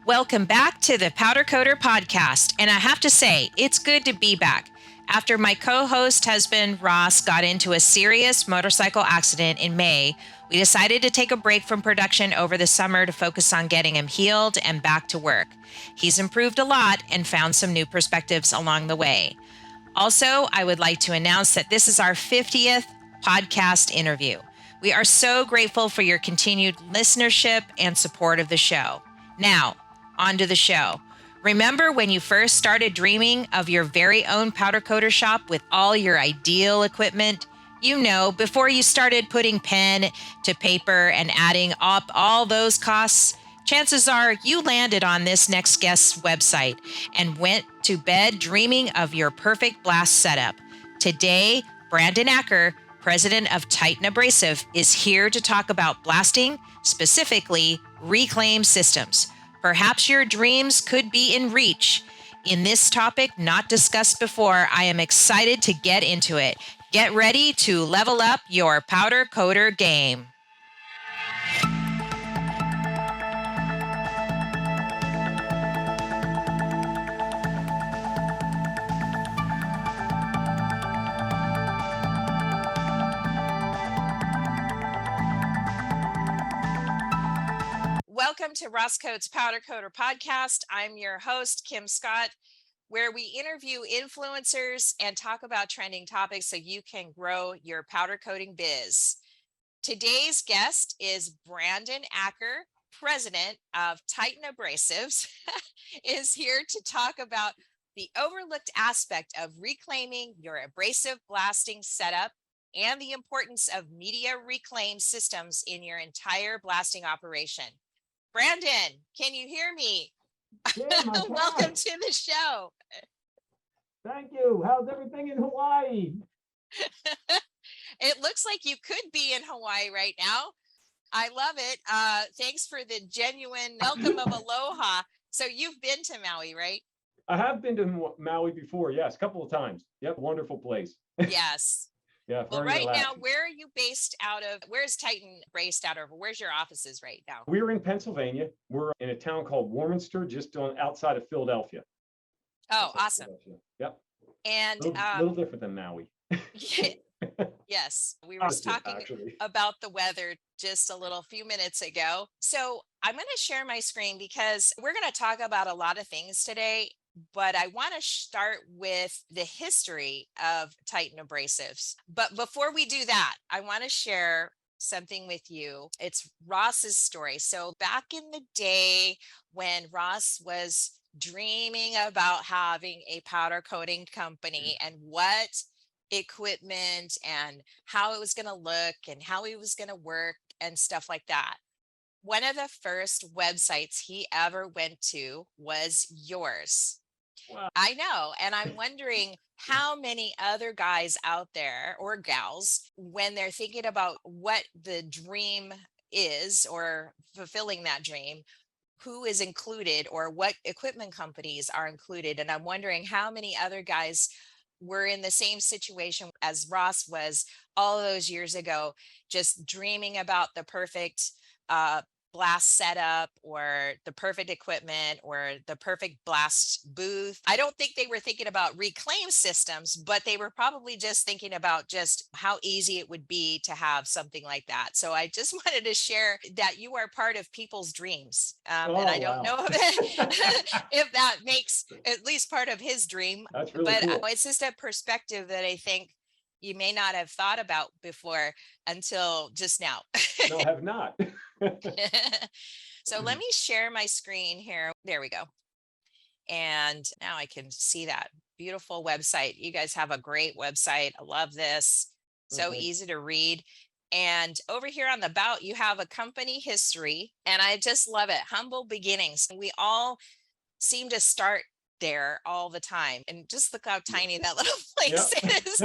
Welcome back to the Powder Coater podcast, and I have to say, it's good to be back. After my co-host husband, Ross, got into a serious motorcycle accident in May, we decided to take a break from production over the summer to focus on getting him healed and back to work. He's improved a lot and found some new perspectives along the way. Also, I would like to announce that this is our 50th podcast interview. We are so grateful for your continued listenership and support of the show. Now, on to the show. Remember when you first started dreaming of your very own powder coater shop with all your ideal equipment? You know, before you started putting pen to paper and adding up all those costs, chances are you landed on this next guest's website and went to bed dreaming of your perfect blast setup. Today, Brandon Acker, president of Titan Abrasive, is here to talk about blasting, specifically reclaim systems. Perhaps your dreams could be in reach. In this topic not discussed before, I am excited to get into it. Get ready to level up your powder coater game. Welcome to Ross Coates Powder Coater Podcast. I'm your host, Kim Scott, where we interview influencers and talk about trending topics so you can grow your powder coating biz. Today's guest is Brandon Acker, president of Titan Abrasives, is here to talk about the overlooked aspect of reclaiming your abrasive blasting setup and the importance of media reclaim systems in your entire blasting operation. Brandon, can you hear me? Yeah, Welcome to the show. Thank you. How's everything in Hawaii? It looks like you could be in Hawaii right now. I love it. Thanks for the genuine welcome of aloha. So you've been to Maui, right? I have been to Maui before. Yes, a couple of times. Yep, wonderful place. Yes. Yeah. Well, right relaxing. now, where are you based out of? Where's Titan based out of? Where's your offices right now? We're in Pennsylvania. We're in a town called Warminster, just outside of Philadelphia. Oh, awesome. Yep. And a little different than Maui. Yes, we were talking about the weather just a few minutes ago. So I'm going to share my screen because we're going to talk about a lot of things today, but I want to start with the history of Titan Abrasives. But before we do that, I want to share something with you. It's Ross's story. So back in the day when Ross was dreaming about having a powder coating company and what equipment and how it was going to look and how he was going to work and stuff like that. One of the first websites he ever went to was yours. Wow. I know. And I'm wondering how many other guys out there or gals, when they're thinking about what the dream is or fulfilling that dream, who is included or what equipment companies are included. And I'm wondering how many other guys were in the same situation as Ross was all those years ago, just dreaming about the perfect blast setup or the perfect equipment or the perfect blast booth. I don't think they were thinking about reclaim systems, but they were probably just thinking about just how easy it would be to have something like that. So I just wanted to share that you are part of people's dreams. And I don't know if that makes at least part of his dream. That's really cool. It's just a perspective that I think you may not have thought about before until just now. No, I have not. So let me share my screen here. There we go. And now I can see that beautiful website. You guys have a great website. I love this. So easy to read. And over here on the about, you have a company history. And I just love it. Humble beginnings. We all seem to start there all the time. And just look how tiny that little place is.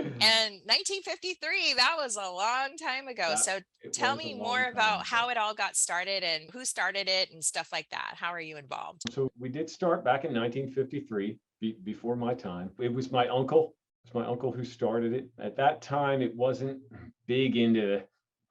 And 1953, that was a long time ago. So tell me more about how it all got started and who started it and stuff like that. How are you involved? So we did start back in 1953, before my time. It was my uncle. It was my uncle who started it. At that time, it wasn't big into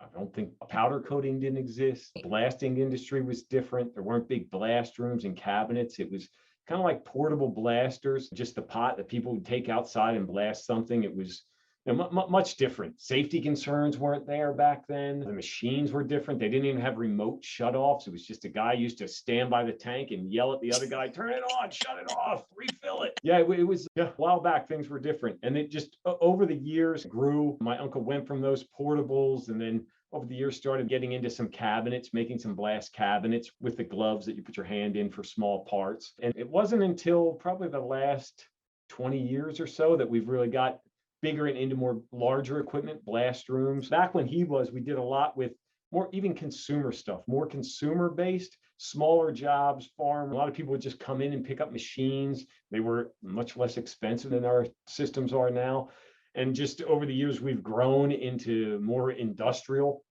I don't think powder coating didn't exist. The blasting industry was different. There weren't big blast rooms and cabinets. It was kind of like portable blasters, just the pot that people would take outside and blast something. It was much different. Safety concerns weren't there back then. The machines were different. They didn't even have remote shutoffs. It was just a guy used to stand by the tank and yell at the other guy, turn it on, shut it off, refill it. Yeah, it was a while back, things were different. And it just over the years grew. My uncle went from those portables and then over the years started getting into some cabinets, making some blast cabinets with the gloves that you put your hand in for small parts. And it wasn't until probably the last 20 years or so that we've really got bigger and into more larger equipment, blast rooms. Back when he was, we did a lot with more even consumer stuff, more consumer based, smaller jobs, farm. A lot of people would just come in and pick up machines. They were much less expensive than our systems are now. And just over the years, we've grown into more industrial.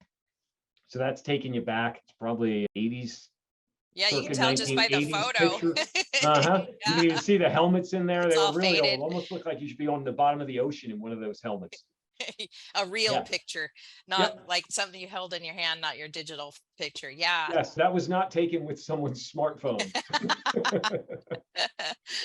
So that's taking you back. It's probably 80s. Yeah, you can Circa tell just by the 1980s photo. picture. Uh-huh. You Yeah, can even see the helmets in there. it's They were all really faded. old. Almost looked like you should be on the bottom of the ocean in one of those helmets. A real Yeah. picture, not Yep. like something you held in your hand, not your digital picture. Yeah. Yes, that was not taken with someone's smartphone.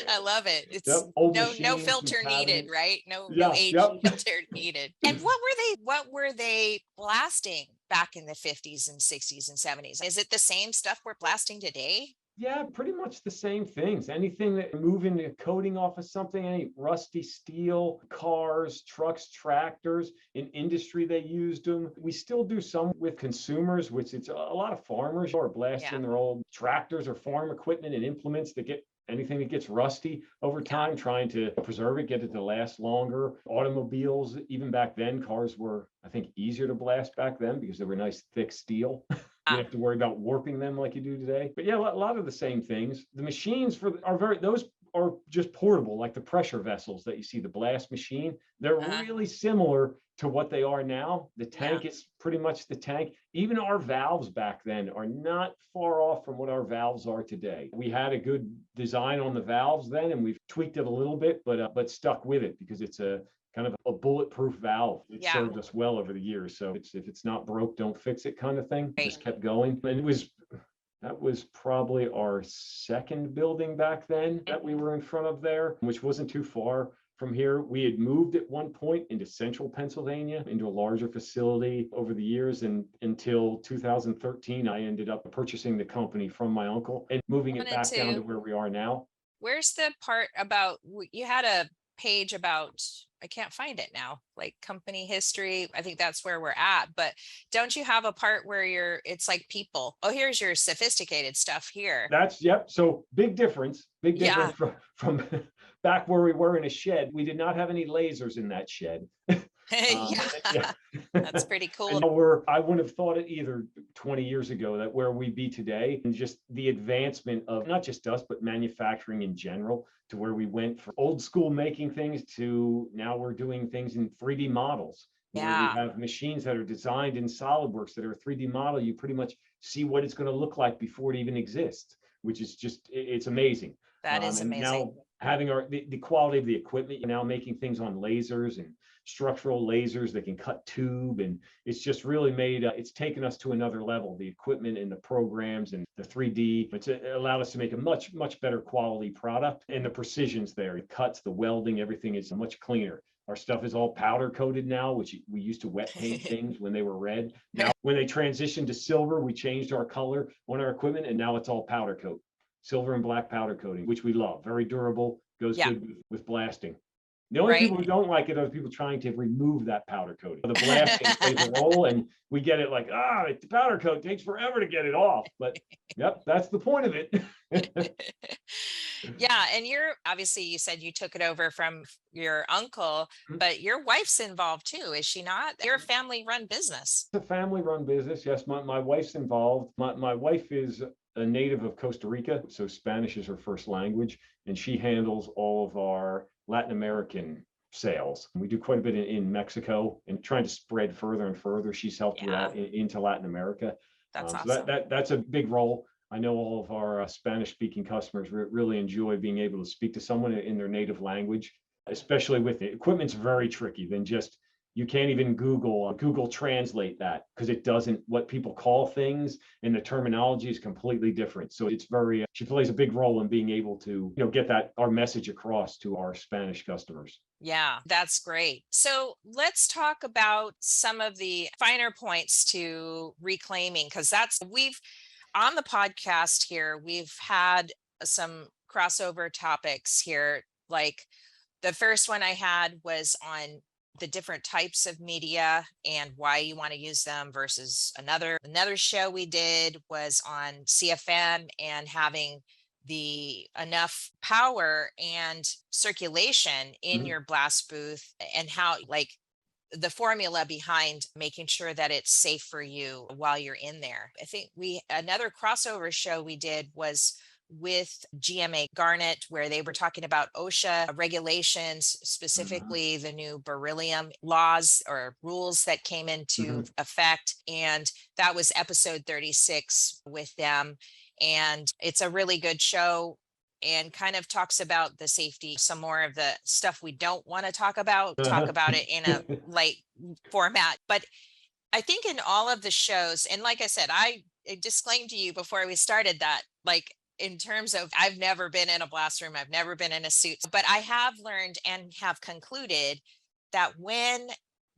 I love it. It's Yep. Old no machines, filter needed, cabinets. right? No Yeah. age Yep. filter needed. And what were they blasting back in the 50s and 60s and 70s? Is it the same stuff we're blasting today? Yeah, pretty much the same things. Anything that moving the coating off of something, any rusty steel, cars, trucks, tractors. In industry, they used them. We still do some with consumers, which it's a lot of farmers are blasting Yeah. their old tractors or farm equipment and implements that get anything that gets rusty over time, trying to preserve it, get it to last longer. Automobiles, even back then, cars were, I think, easier to blast back then because they were nice, thick steel. You Ah, have to worry about warping them like you do today. But yeah, a lot of the same things. The machines those are just portable, like the pressure vessels that you see, the blast machine. They're uh, really similar to what they are now. The yeah. tank is pretty much the tank. Even our valves back then are not far off from what our valves are today. We had a good design on the valves then, and we've tweaked it a little bit, but stuck with it because it's a kind of a bulletproof valve. It Yeah. served us well over the years. So if it's not broke, don't fix it kind of thing. Right. Just kept going. And that was probably our second building back then that we were in front of there, which wasn't too far from here. We had moved at one point into central Pennsylvania, into a larger facility over the years. And until 2013, I ended up purchasing the company from my uncle and moving it back down to where we are now. Where's the part about you had a page about, I can't find it now, like company history. I think that's where we're at, but don't you have a part where it's like people? Oh, here's your sophisticated stuff here. Yep. So big difference Yeah. from back where we were in a shed. We did not have any lasers in that shed. Yeah. Yeah. That's pretty cool. And I wouldn't have thought it either 20 years ago that where we be today, and just the advancement of not just us, but manufacturing in general, to where we went from old school making things to now we're doing things in 3D models. Where we Yeah. have machines that are designed in SolidWorks that are a 3D model. You pretty much see what it's going to look like before it even exists, which is just, it's amazing. That is And amazing. now having the quality of the equipment, you're now making things on lasers and structural lasers that can cut tube, and it's just really made it's taken us to another level. The equipment and the programs and the 3D, it's allowed us to make a much better quality product, and the precision's there. It cuts, the welding, everything is much cleaner. Our stuff is all powder coated now, which we used to wet paint things when they were red. Now when they transitioned to silver, we changed our color on our equipment, and now it's all powder coat, silver and black powder coating, which we love. Very durable, goes Yeah. good with blasting. The only Right. people who don't like it are people trying to remove that powder coating. The blasting plays a role, and we get it like, the powder coat takes forever to get it off. But yep, that's the point of it. Yeah, and obviously you said you took it over from your uncle, but your wife's involved too, is she not? You're a family-run business. It's a family-run business. Yes, my wife's involved. My wife is a native of Costa Rica, so Spanish is her first language, and she handles all of our Latin American sales. We do quite a bit in Mexico and trying to spread further and further. She's helped with that into Latin America. That's awesome. So that's a big role. I know all of our Spanish-speaking customers really enjoy being able to speak to someone in their native language, especially with it. Equipment's very tricky than just You can't even Google Translate that because it doesn't, what people call things and the terminology is completely different. So it's very, she plays a big role in being able to, get that our message across to our Spanish customers. Yeah, that's great. So let's talk about some of the finer points to reclaiming, because we've on the podcast here, we've had some crossover topics here. Like the first one I had was on the different types of media and why you want to use them versus another show we did was on CFM and having the enough power and circulation in Mhm. your blast booth, and how like the formula behind making sure that it's safe for you while you're in there. I think another crossover show we did was with GMA Garnet, where they were talking about OSHA regulations, Mhm. specifically the new beryllium laws or rules that came into Mhm. effect. And that was episode 36 with them. And it's a really good show and kind of talks about the safety, some more of the stuff we don't want to talk Uh-huh. about it in a light format. But I think in all of the shows, and like I said, I disclaimed to you before we started that, like, in terms of I've never been in a blast room, I've never been in a suit, but I have learned and have concluded that when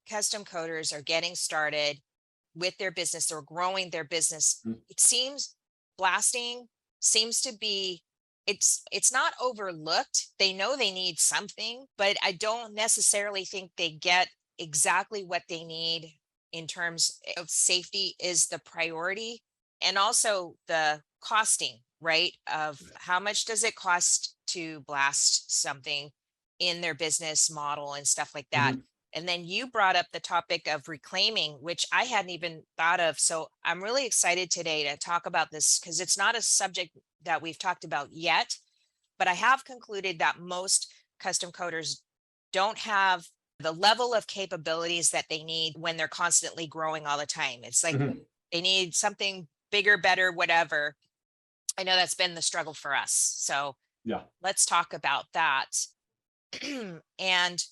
custom coders are getting started with their business or growing their business, it seems blasting seems to be it's not overlooked. They know they need something, but I don't necessarily think they get exactly what they need in terms of safety is the priority, and also the costing, right? Of how much does it cost to blast something in their business model and stuff like that. Mhm. And then you brought up the topic of reclaiming, which I hadn't even thought of. So I'm really excited today to talk about this because it's not a subject that we've talked about yet, but I have concluded that most custom coders don't have the level of capabilities that they need when they're constantly growing all the time. It's like Mhm. they need something bigger, better, whatever. I know that's been the struggle for us. So Yeah. let's talk about that. And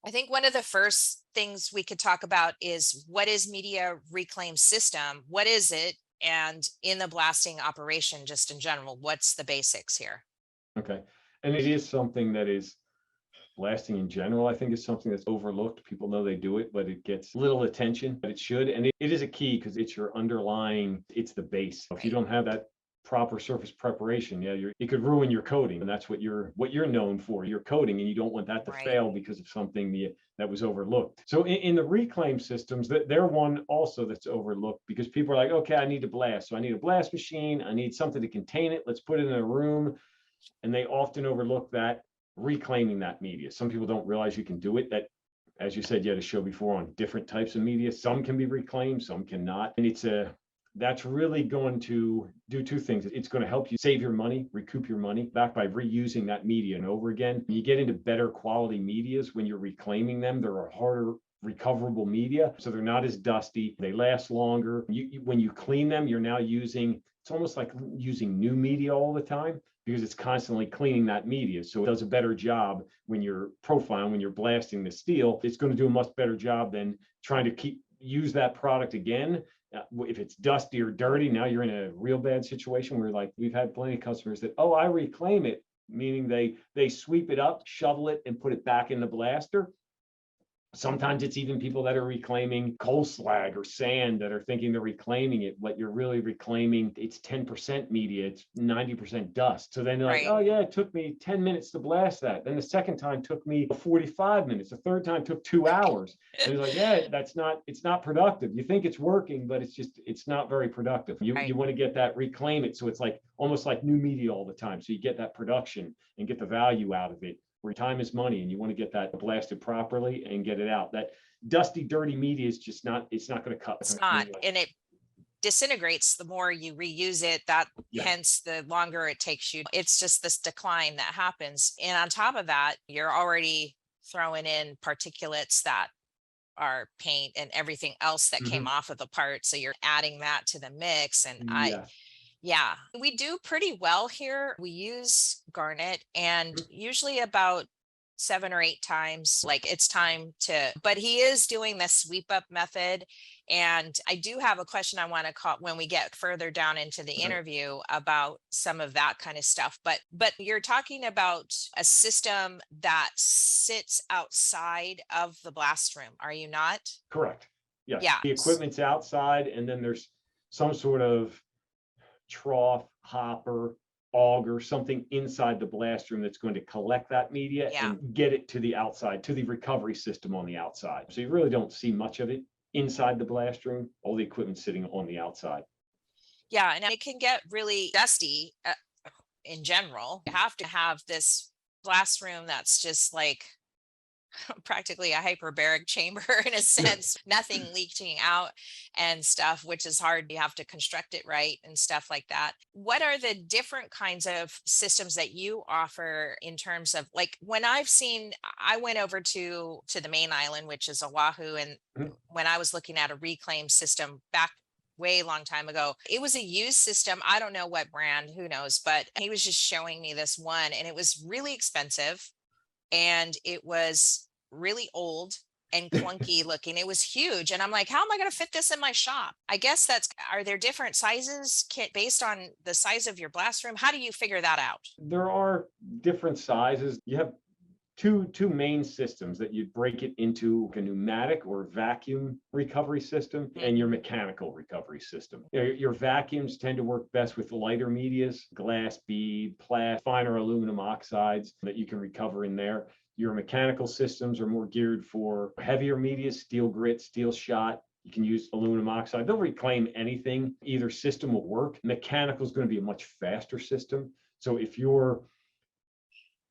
I think one of the first things we could talk about is what is media reclaim system? What is it? And in the blasting operation, just in general, what's the basics here? Okay. And it is something that is blasting in general, I think is something that's overlooked. People know they do it, but it gets little attention, but it should. And it is a key because it's your underlying, it's the base. If you Right. don't have that proper surface preparation, yeah, it could ruin your coding. And that's what you're known for, your coding, and you don't want that to Right. fail because of something that was overlooked. So in the reclaim systems, they're one also that's overlooked because people are like, okay, I need to blast. So I need a blast machine. I need something to contain it. Let's put it in a room, and they often overlook that reclaiming that media. Some people don't realize you can do it. That, as you said, you had a show before on different types of media. Some can be reclaimed, some cannot. And that's really going to do two things. It's going to help you save your money, recoup your money back by reusing that media and over again. You get into better quality medias when you're reclaiming them. There are harder recoverable media, so they're not as dusty. They last longer. When you clean them, you're now using, it's almost like using new media all the time because it's constantly cleaning that media. So it does a better job when you're profiling, when you're blasting the steel. It's going to do a much better job than trying to use that product again. If it's dusty or dirty, now you're in a real bad situation where, like, we've had plenty of customers that, oh, I reclaim it, meaning they sweep it up, shovel it, and put it back in the blaster. Sometimes it's even people that are reclaiming coal slag or sand that are thinking they're reclaiming it. What you're really reclaiming, it's 10% media, it's 90% dust. So then they're like, Right. oh yeah, it took me 10 minutes to blast that. Then the second time took me 45 minutes. The third time took 2 hours. And it's like, yeah, it's not productive. You think it's working, but it's not very productive. You Right. want to get that, reclaim it. So it's like almost like new media all the time. So you get that production and get the value out of it, where time is money and you want to get that blasted properly and get it out. That dusty, dirty media is just not, it's not going to cut. It's not. And it disintegrates the more you reuse it, that Yeah. hence the longer it takes you. It's just this decline that happens. And on top of that, you're already throwing in particulates that are paint and everything else that came Mhm. off of the part. So you're adding that to the mix. And Yes. yeah, we do pretty well here. We use garnet and usually about 7 or 8 times, like it's time to, but he is doing the sweep up method. And I do have a question I want to call when we get further down into the Right. interview about some of that kind of stuff. But you're talking about a system that sits outside of the blast room, are you not? Correct. Yes. Yeah. The equipment's outside, and then there's some sort of trough, hopper, auger, something inside the blast room that's going to collect that media Yeah. and get it to the outside, to the recovery system on the outside. So you really don't see much of it inside the blast room. All the equipment sitting on the outside. Yeah. And it can get really dusty in general. You have to have this blast room that's just like practically a hyperbaric chamber in a sense, nothing leaking out and stuff, which is hard. You have to construct it right and stuff like that. What are the different kinds of systems that you offer in terms of, like, when I've seen, I went over to the main island, which is Oahu, and Mhm. when I was looking at a reclaim system back way long time ago, it was a used system. I don't know what brand, who knows, but he was just showing me this one and it was really expensive and it was really old and clunky looking. It was huge. And I'm like, how am I going to fit this in my shop? I guess are there different sizes based on the size of your blast room? How do you figure that out? There are different sizes. You have two main systems that you'd break it into: a pneumatic or vacuum recovery system and your mechanical recovery system. Your vacuums tend to work best with lighter medias, glass bead, plastic, finer aluminum oxides that you can recover in there. Your mechanical systems are more geared for heavier media, steel grit, steel shot. You can use aluminum oxide. They'll reclaim anything. Either system will work. Mechanical is going to be a much faster system. So if you're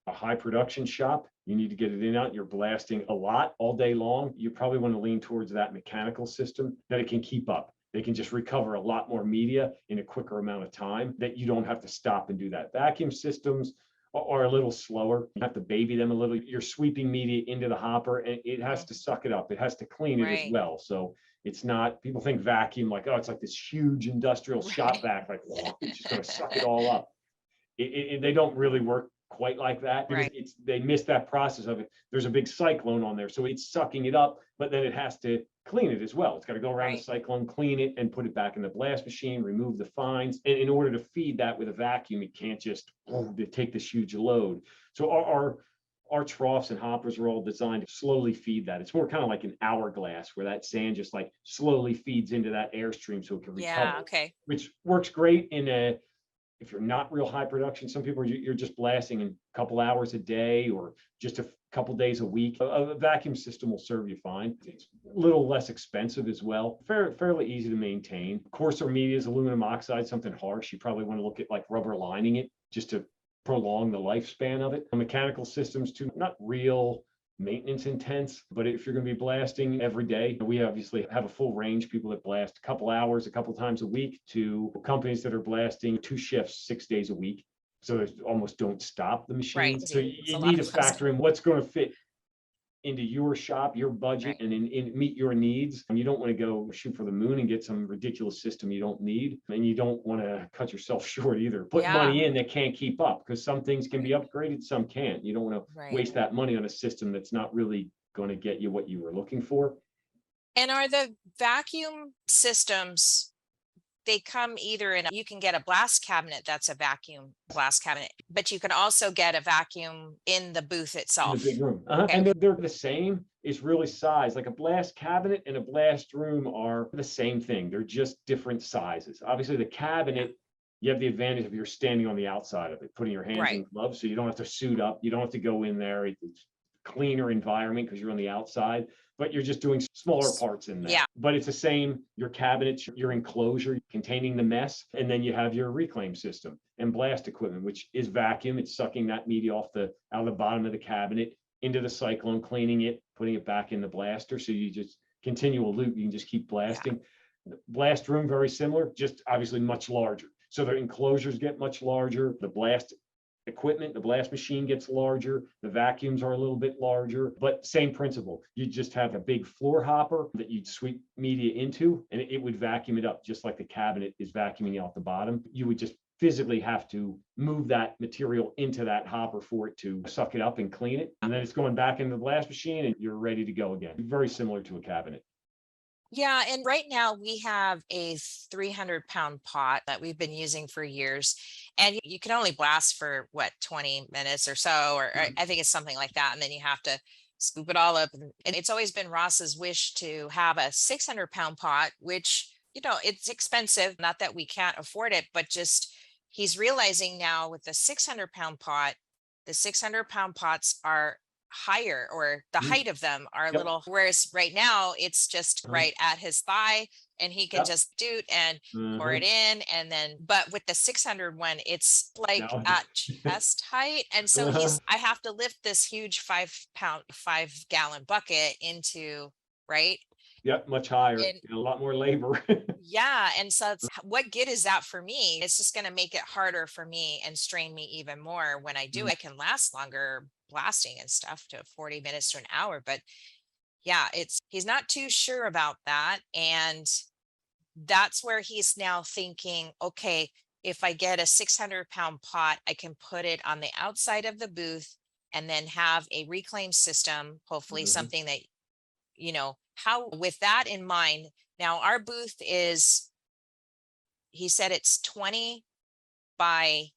a high production shop, you need to get it in out, you're blasting a lot all day long, you probably want to lean towards that mechanical system that it can keep up. They can just recover a lot more media in a quicker amount of time, that you don't have to stop and do that. Vacuum systems are a little slower. You have to baby them a little. You're sweeping media into the hopper and it has to suck it up. It has to clean it as Right. well. So it's not, people think vacuum like, oh, it's like this huge industrial shop Right. vac, like it's just going to suck it all up. They don't really work quite like that because Right. they miss that process of it. There's a big cyclone on there, so it's sucking it up, but then it has to clean it as well. It's got to go around the Right. cyclone, clean it, and put it back in the blast machine, remove the fines. And in order to feed that with a vacuum, it can't just take this huge load. So our troughs and hoppers are all designed to slowly feed that. It's more kind of like an hourglass where that sand just like slowly feeds into that airstream so it can Yeah. recover, Okay. which works great if you're not real high production. Some people you're just blasting in a couple hours a day or just a couple days a week. A vacuum system will serve you fine. It's a little less expensive as well. Fairly easy to maintain. Coarser media is aluminum oxide, something harsh. You probably want to look at like rubber lining it just to prolong the lifespan of it. Mechanical systems too, not real maintenance intense, but if you're going to be blasting every day, we obviously have a full range. People that blast a couple hours, a couple times a week, to companies that are blasting 2 shifts, 6 days a week. So they almost don't stop the Right. machines. So It's a you lot need of to factor in what's going to fit into your shop, your budget, right. and meet your needs. And you don't want to go shoot for the moon and get some ridiculous system you don't need. And you don't want to cut yourself short either. Put Yeah. money in that can't keep up, because some things can be upgraded, some can't. You don't want to Right. waste that money on a system that's not really going to get you what you were looking for. And are the vacuum systems, they come either you can get a blast cabinet that's a vacuum blast cabinet, but you can also get a vacuum in the booth In the itself. big room. Okay. And they're the same. It's really size. Like a blast cabinet and a blast room are the same thing. They're just different sizes. Obviously, the Yeah. cabinet, you have the advantage of you're standing on the outside of it, putting your hands Right. in gloves, so you don't have to suit up. You don't have to go in there. It's cleaner environment because you're on the outside, but you're just doing smaller parts in there. Yeah. But it's the same, your cabinets, your enclosure containing the mess, and then you have your reclaim system and blast equipment, which is vacuum. It's sucking that media out of the bottom of the cabinet into the cyclone, cleaning it, putting it back in the blaster. So you just continual loop, you can just keep Yeah. blasting. The blast room, very similar, just obviously much larger. So their enclosures get much larger. The blast equipment, the blast machine gets larger, the vacuums are a little bit larger, but same principle. You just have a big floor hopper that you'd sweep media into, and it would vacuum it up just like the cabinet is vacuuming out the bottom. You would just physically have to move that material into that hopper for it to suck it up and clean it. And then it's going back into the blast machine and you're ready to go again. Very similar to a cabinet. Yeah, and right now we have a 300-pound pot that we've been using for years, and you can only blast for what, 20 minutes or so, or I think it's something like that, and then you have to scoop it all up. And it's always been Ross's wish to have a 600-pound pot, which, it's expensive. Not that we can't afford it, but just he's realizing now with the 600-pound pot, the 600-pound pots are higher, or the Mhm. height of them are a Yep. little, whereas right now it's just right at his thigh, and he can Yep. just doot and pour it Mhm. in. And then, but with the 600 one, it's like Now, at chest height. And so I have to lift this huge 5-pound, 5-gallon bucket into, right. yep, much higher, And a lot more labor. yeah, and so what good is that for me? It's just going to make it harder for me and strain me even more. When I do, I can last longer blasting and stuff to 40 minutes to an hour. But yeah, he's not too sure about that. And that's where he's now thinking, okay, if I get a 600-pound pot, I can put it on the outside of the booth and then have a reclaim system, hopefully Mhm. something that, how, with that in mind. Now our booth is, he said it's 20 by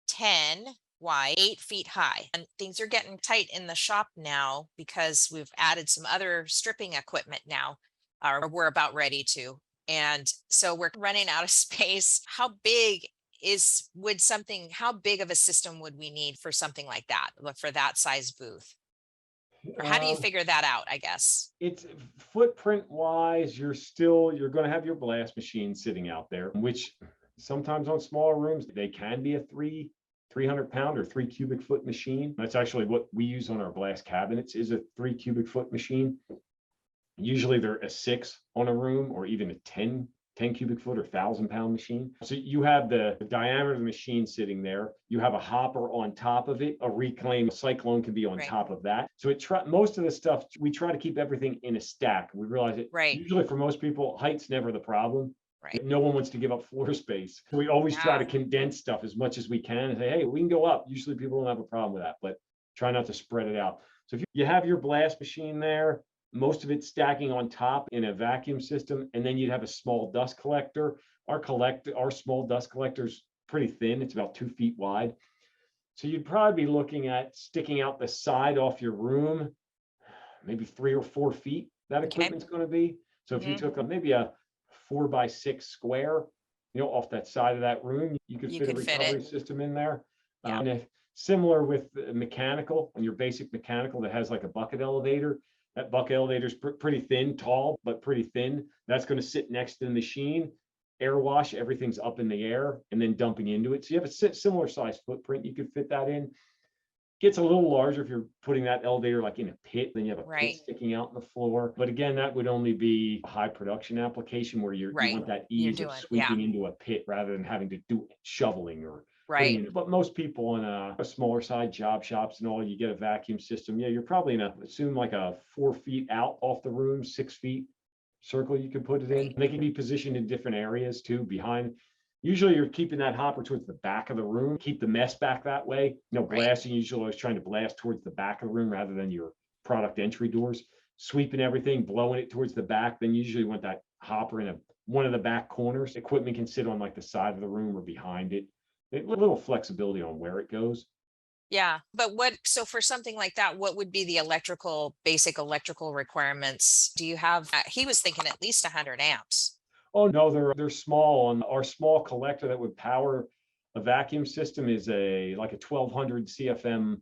10 wide, 8 feet high. And things are getting tight in the shop now because we've added some other stripping equipment now, or we're about ready to. And so we're running out of space. How big of a system would we need for something like that, for that size booth? Or how do you Um, figure that out, I guess? it's footprint wise, you're going to have your blast machine sitting out there, which sometimes on smaller rooms, they can be a 300-pound or 3 cubic foot machine. That's actually what we use on our blast cabinets, is a 3 cubic foot machine. Usually they're a 6 on a room, or even a 10 cubic foot or 1,000-pound machine. So you have the diameter of the machine sitting there. You have a hopper on top of it. A reclaim cyclone can be on Right. top of that. So most of the stuff, we try to keep everything in a stack. We realize it Right. usually for most people, height's never the problem. Right. No one wants to give up floor space. We always try Yeah. to condense stuff as much as we can and say, hey, we can go up. Usually people don't have a problem with that, but try not to spread it out. So if you have your blast machine there, most of it stacking on top in a vacuum system, and then you'd have a small dust collector. Our small dust collector is pretty thin. It's about 2 feet wide. So you'd probably be looking at sticking out the side off your room, maybe 3 or 4 feet, that Okay. equipment's going to be. So if you Hmm. took maybe a 4 by 6 square, off that side of that room, you could You fit a could fit it. recovery system in there. Yeah. And if similar with mechanical, and your basic mechanical that has like a bucket elevator, that bucket elevator is pretty thin, tall, but pretty thin. That's going to sit next to the machine, air wash, everything's up in the air and then dumping into it. So you have a similar size footprint. You could fit that in. Gets a little larger if you're putting that elevator like in a pit, then you have a pit Right. sticking out in the floor. But again, that would only be a high production application where you Right. want that You're ease of doing, yeah. sweeping into a pit rather than having to do shoveling or putting Right. in. But most people in a smaller side job shops and all, you get a vacuum system. Yeah, you're probably assume like a 4 feet out off the room, 6 feet circle you can put it in. Right. They can be positioned in different areas too, behind. Usually you're keeping that hopper towards the back of the room, keep the mess back that way. Right. Blasting, usually always trying to blast towards the back of the room rather than your product entry doors. Sweeping everything, blowing it towards the back. Then usually you want that hopper in one of the back corners. Equipment can sit on like the side of the room or behind it. A little flexibility on where it goes. Yeah. But so for something like that, what would be the basic electrical requirements? Do you have, he was thinking at least 100 amps. Oh no, they're small. On our small collector that would power a vacuum system is like a 1,200 CFM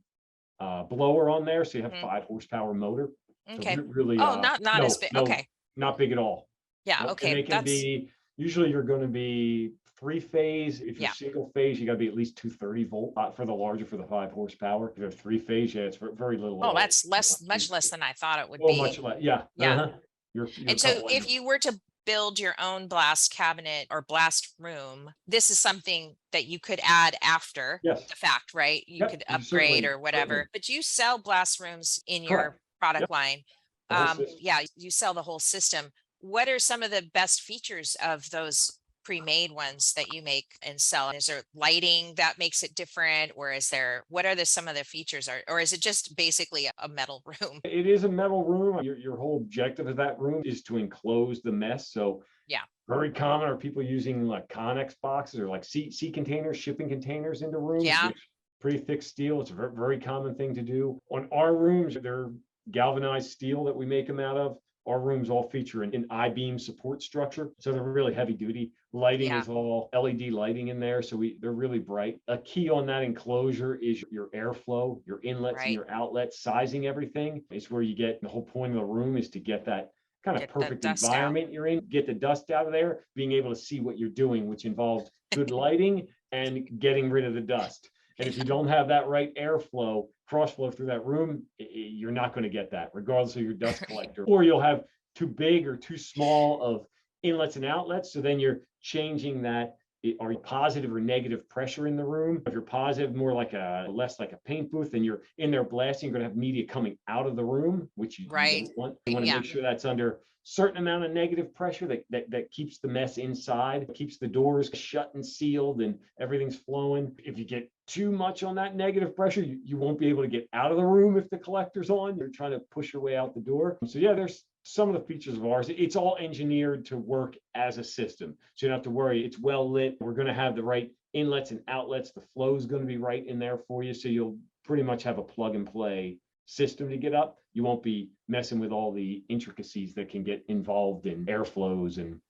blower on there. So you have Mhm. 5 horsepower motor. So Okay. really, Oh, not as big. no, Okay. not big at all. Yeah. Nope. And Okay. they can be, usually you're going to be 3 phase. If you're Yeah. single phase, you got to be at least 230 volt for the larger, for the 5 horsepower. If you have 3 phase, yeah, it's very little at Oh, all. that's much less than I thought it would Oh, be. much less. Yeah. Yeah. You're a And so couple if of, you were to build your own blast cabinet or blast room, this is something that you could add after yes. the fact, right? You Yep. could You upgrade certainly, or whatever, but you sell blast rooms in your correct. product Yep. line. The whole system. Yeah, you sell the whole system. What are some of the best features of those pre-made ones that you make and sell? Is there lighting that makes it different, or is there, what are the some of the features, or is it just basically a metal room? It is a metal room. Your whole objective of that room is to enclose the mess. So Yeah. very common are people using like Connex boxes or like sea containers, shipping containers into rooms, Yeah. which pretty thick steel. It's a very common thing to do. On our rooms, they're galvanized steel that we make them out of. Our rooms all feature an I-beam support structure. So they're really heavy duty. Lighting Yeah. is all LED lighting in there. So they're really bright. A key on that enclosure is your airflow, your inlets and Right. your outlets, sizing everything is where you get the whole point of the room is to get that kind of Get the perfect dust out. environment you're in, get the dust out of there, being able to see what you're doing, which involves good lighting and getting rid of the dust. And if you don't have that right airflow, cross flow through that room, you're not going to get that, regardless of your dust collector. Or you'll have too big or too small of inlets and outlets. So then you're changing that. Are you positive or negative pressure in the room? If you're positive, more like less like a paint booth, and you're in there blasting, you're going to have media coming out of the room, which you Right. don't want. You want to Yeah. make sure that's under certain amount of negative pressure that keeps the mess inside, keeps the doors shut and sealed and everything's flowing. If you get too much on that negative pressure, you won't be able to get out of the room if the collector's on. You're trying to push your way out the door. So yeah, there's some of the features of ours. It's all engineered to work as a system. So you don't have to worry. It's well lit. We're going to have the right inlets and outlets. The flow is going to be right in there for you. So you'll pretty much have a plug and play system to get up. You won't be messing with all the intricacies that can get involved in airflows and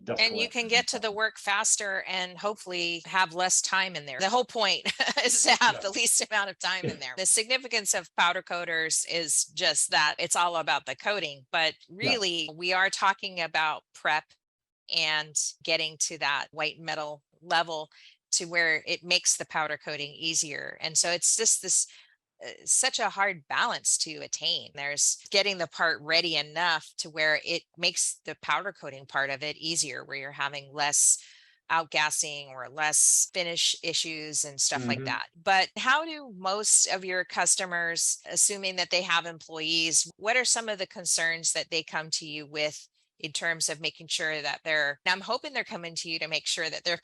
dust And you collectors can and get to stuff. the work faster and hopefully have less time in there. The whole point is to have the least amount of time in there. The significance of powder coaters is just that it's all about the coating, but Yeah. really we are talking about prep and getting to that white metal level to where it makes the powder coating easier. And so it's just this such a hard balance to attain. There's getting the part ready enough to where it makes the powder coating part of it easier, where you're having less outgassing or less finish issues and stuff like Mhm. that. But how do most of your customers, assuming that they have employees, what are some of the concerns that they come to you with in terms of making sure that now I'm hoping they're coming to you to make sure that they're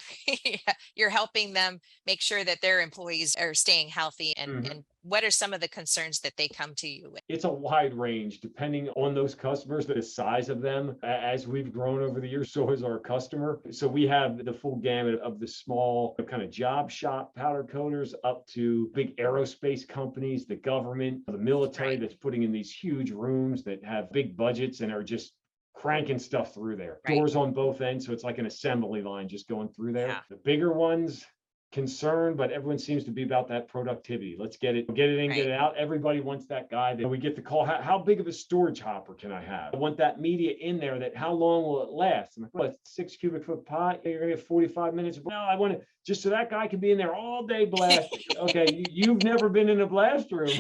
you're helping them make sure that their employees are staying healthy, Mhm. and what are some of the concerns that they come to you with? It's a wide range depending on those customers, the size of them. As we've grown over the years, so has our customer. So we have the full gamut of the small kind of job shop powder coaters up to big aerospace companies, the government, the military Right. that's putting in these huge rooms that have big budgets and are just cranking stuff through there. Right. Doors on both ends, so it's like an assembly line just going through there. Yeah. The bigger ones, concerned, but everyone seems to be about that productivity. Let's get it in, get Right. it out. Everybody wants that guy that we get the call. How big of a storage hopper can I have? I want that media in there. That how long will it last? I'm like, well, it's 6 cubic foot pot. You're gonna get 45 minutes. No, I want it just so that guy can be in there all day blasting. Okay, you've never been in a blast room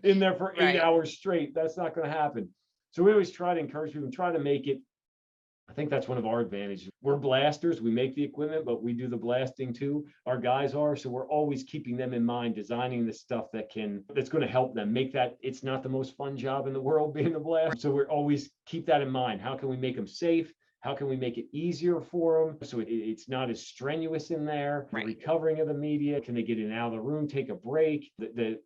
in there for eight Right. hours straight. That's not going to happen. So we always try to encourage people, try to make it. I think that's one of our advantages. We're blasters. We make the equipment, but we do the blasting too. Our guys are. So we're always keeping them in mind, designing the stuff that's going to help them make that. It's not the most fun job in the world being a blast. So we're always keep that in mind. How can we make them safe? How can we make it easier for them so it's not as strenuous in there? The Right. recovering of the media. Can they get in and out of the room, take a break? The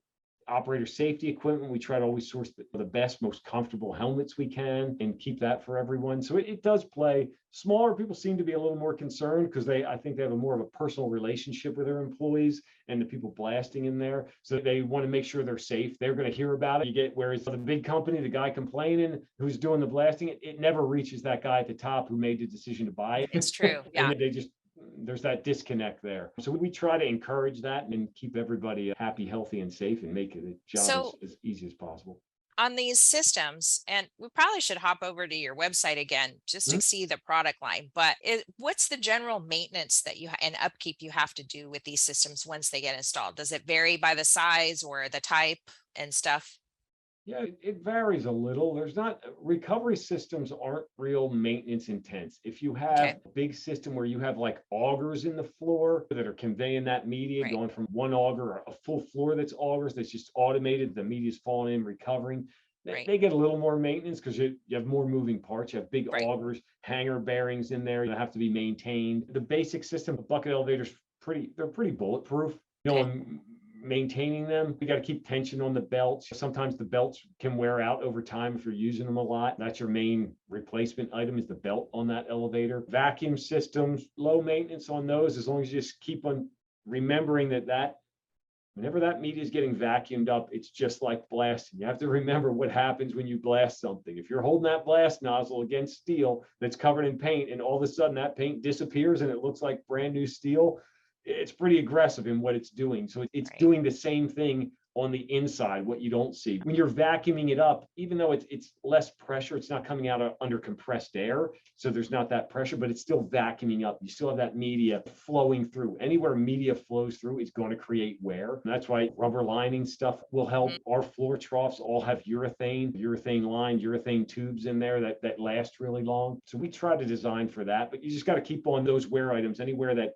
operator safety equipment. We try to always source the best, most comfortable helmets we can and keep that for everyone. So it does play. Smaller people seem to be a little more concerned because I think they have a more of a personal relationship with their employees and the people blasting in there. So they want to make sure they're safe. They're going to hear about it. You get, whereas the big company, the guy complaining who's doing the blasting, it never reaches that guy at the top who made the decision to buy it. It's true. Yeah. And they just, there's that disconnect there. So we try to encourage that and keep everybody happy, healthy, and safe and make the job So as easy as possible. on these systems, and we probably should hop over to your website again just to Mhm. see the product line, but what's the general maintenance that and upkeep you have to do with these systems once they get installed? Does it vary by the size or the type and stuff? Yeah, it varies a little. There's not recovery systems aren't real maintenance intense. If you Okay. have a big system where you have like augers in the floor that are conveying that media Right. going from one auger, a full floor that's augers that's just automated, the media's falling in, recovering. Right. They get a little more maintenance because you have more moving parts. You have big Right. augers, hanger bearings in there that have to be maintained. The basic system of bucket elevators, they're pretty bulletproof. Okay. Maintaining them, you got to keep tension on the belts. Sometimes the belts can wear out over time if you're using them a lot. That's your main replacement item, is the belt on that elevator. Vacuum systems, low maintenance on those, as long as you just keep on remembering that whenever that media is getting vacuumed up, it's just like blasting. You have to remember what happens when you blast something. If you're holding that blast nozzle against steel that's covered in paint and all of a sudden that paint disappears and it looks like brand new steel, it's pretty aggressive in what it's doing. So it's Right. doing the same thing on the inside, what you don't see. When you're vacuuming it up, even though it's less pressure, it's not coming out under compressed air. So there's not that pressure, but it's still vacuuming up. You still have that media flowing through. Anywhere media flows through, it's going to create wear. And that's why rubber lining stuff will help. Mhm. Our floor troughs all have urethane lined, urethane tubes in there that last really long. So we try to design for that, but you just got to keep on those wear items. Anywhere that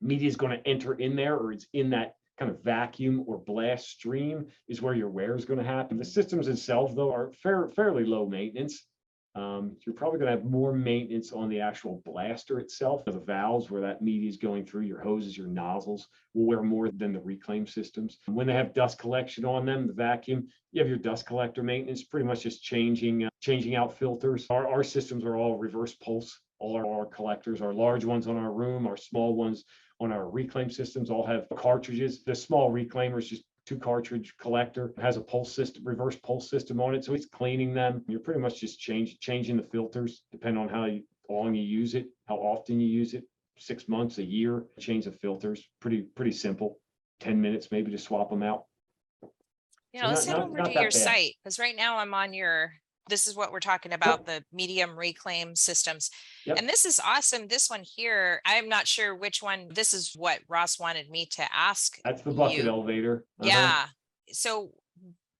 media is going to enter in there, or it's in that kind of vacuum or blast stream, is where your wear is going to happen. The systems themselves, though, are fairly low maintenance. You're probably going to have more maintenance on the actual blaster itself. The valves where that media is going through, your hoses, your nozzles, will wear more than the reclaim systems. When they have dust collection on them, the vacuum, you have your dust collector maintenance, pretty much just changing out filters. Our systems are all reverse pulse. All our collectors, our large ones on our room, our small ones on our reclaim systems, all have cartridges. The small reclaimer is just 2 cartridge collector. It has a pulse system, reverse pulse system on it. So it's cleaning them. You're pretty much just changing the filters, depending on how long you use it, how often you use it. 6 months, a year, change the filters. Pretty simple. 10 minutes maybe to swap them out. So Let's head over to not your that bad. site, because right now I'm on this is what we're talking about, Yep. the medium reclaim systems. Yep. And this is awesome. This one here, I'm not sure which one. This is what Ross wanted me to ask That's the bucket you. elevator. Yeah. So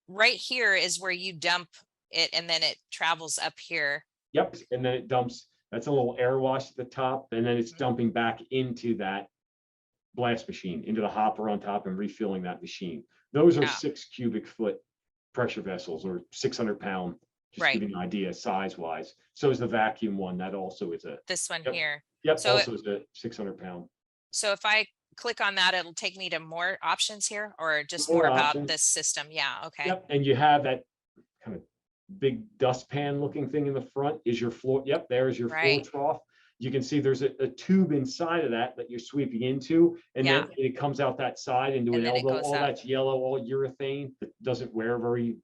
right here is where you dump it and then it travels up here. Yep. And then it dumps. That's a little air wash at the top, and then it's Mhm. dumping back into that blast machine, into the hopper on top, and refilling that machine. Those are Yeah. 6 cubic foot pressure vessels, or 600 pound, just to Right. give you an idea size wise. So is the vacuum one. That also is a, This one yep, here. yep, So also is a 600 pound. so if I click on that, it'll take me to more options here, or just more More about options. this system. Yeah. Okay. Yep. And you have that kind of big dustpan looking thing in the front is your floor. Yep, there's your floor Right. trough. You can see there's a tube inside of that you're sweeping into, and Yeah. then it comes out that side into an And then it elbow. goes All up. that's yellow, all urethane. It doesn't wear very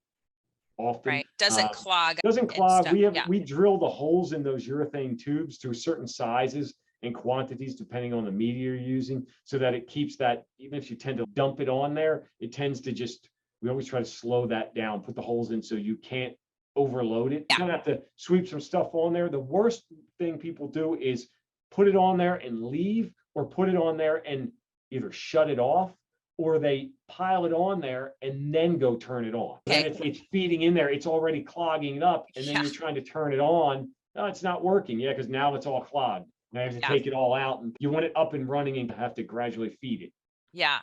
often. Right. Doesn't clog Doesn't and clog. stuff. Yeah. We drill the holes in those urethane tubes to certain sizes and quantities depending on the media you're using, so that it keeps that. Even if you tend to dump it on there, it tends to just. We always try to slow that down, put the holes in so you can't overload it. Yeah. You don't have to sweep some stuff on there. The worst thing people do is put it on there and leave, or put it on there and either shut it off, or they pile it on there and then go turn it on. Okay. Then it's feeding in there. It's already clogging it up. And then Yeah. you're trying to turn it on. No, it's not working. Yeah, because now it's all clogged. Now you have to Yeah. take it all out, and you want it up and running and have to gradually feed it. Yeah.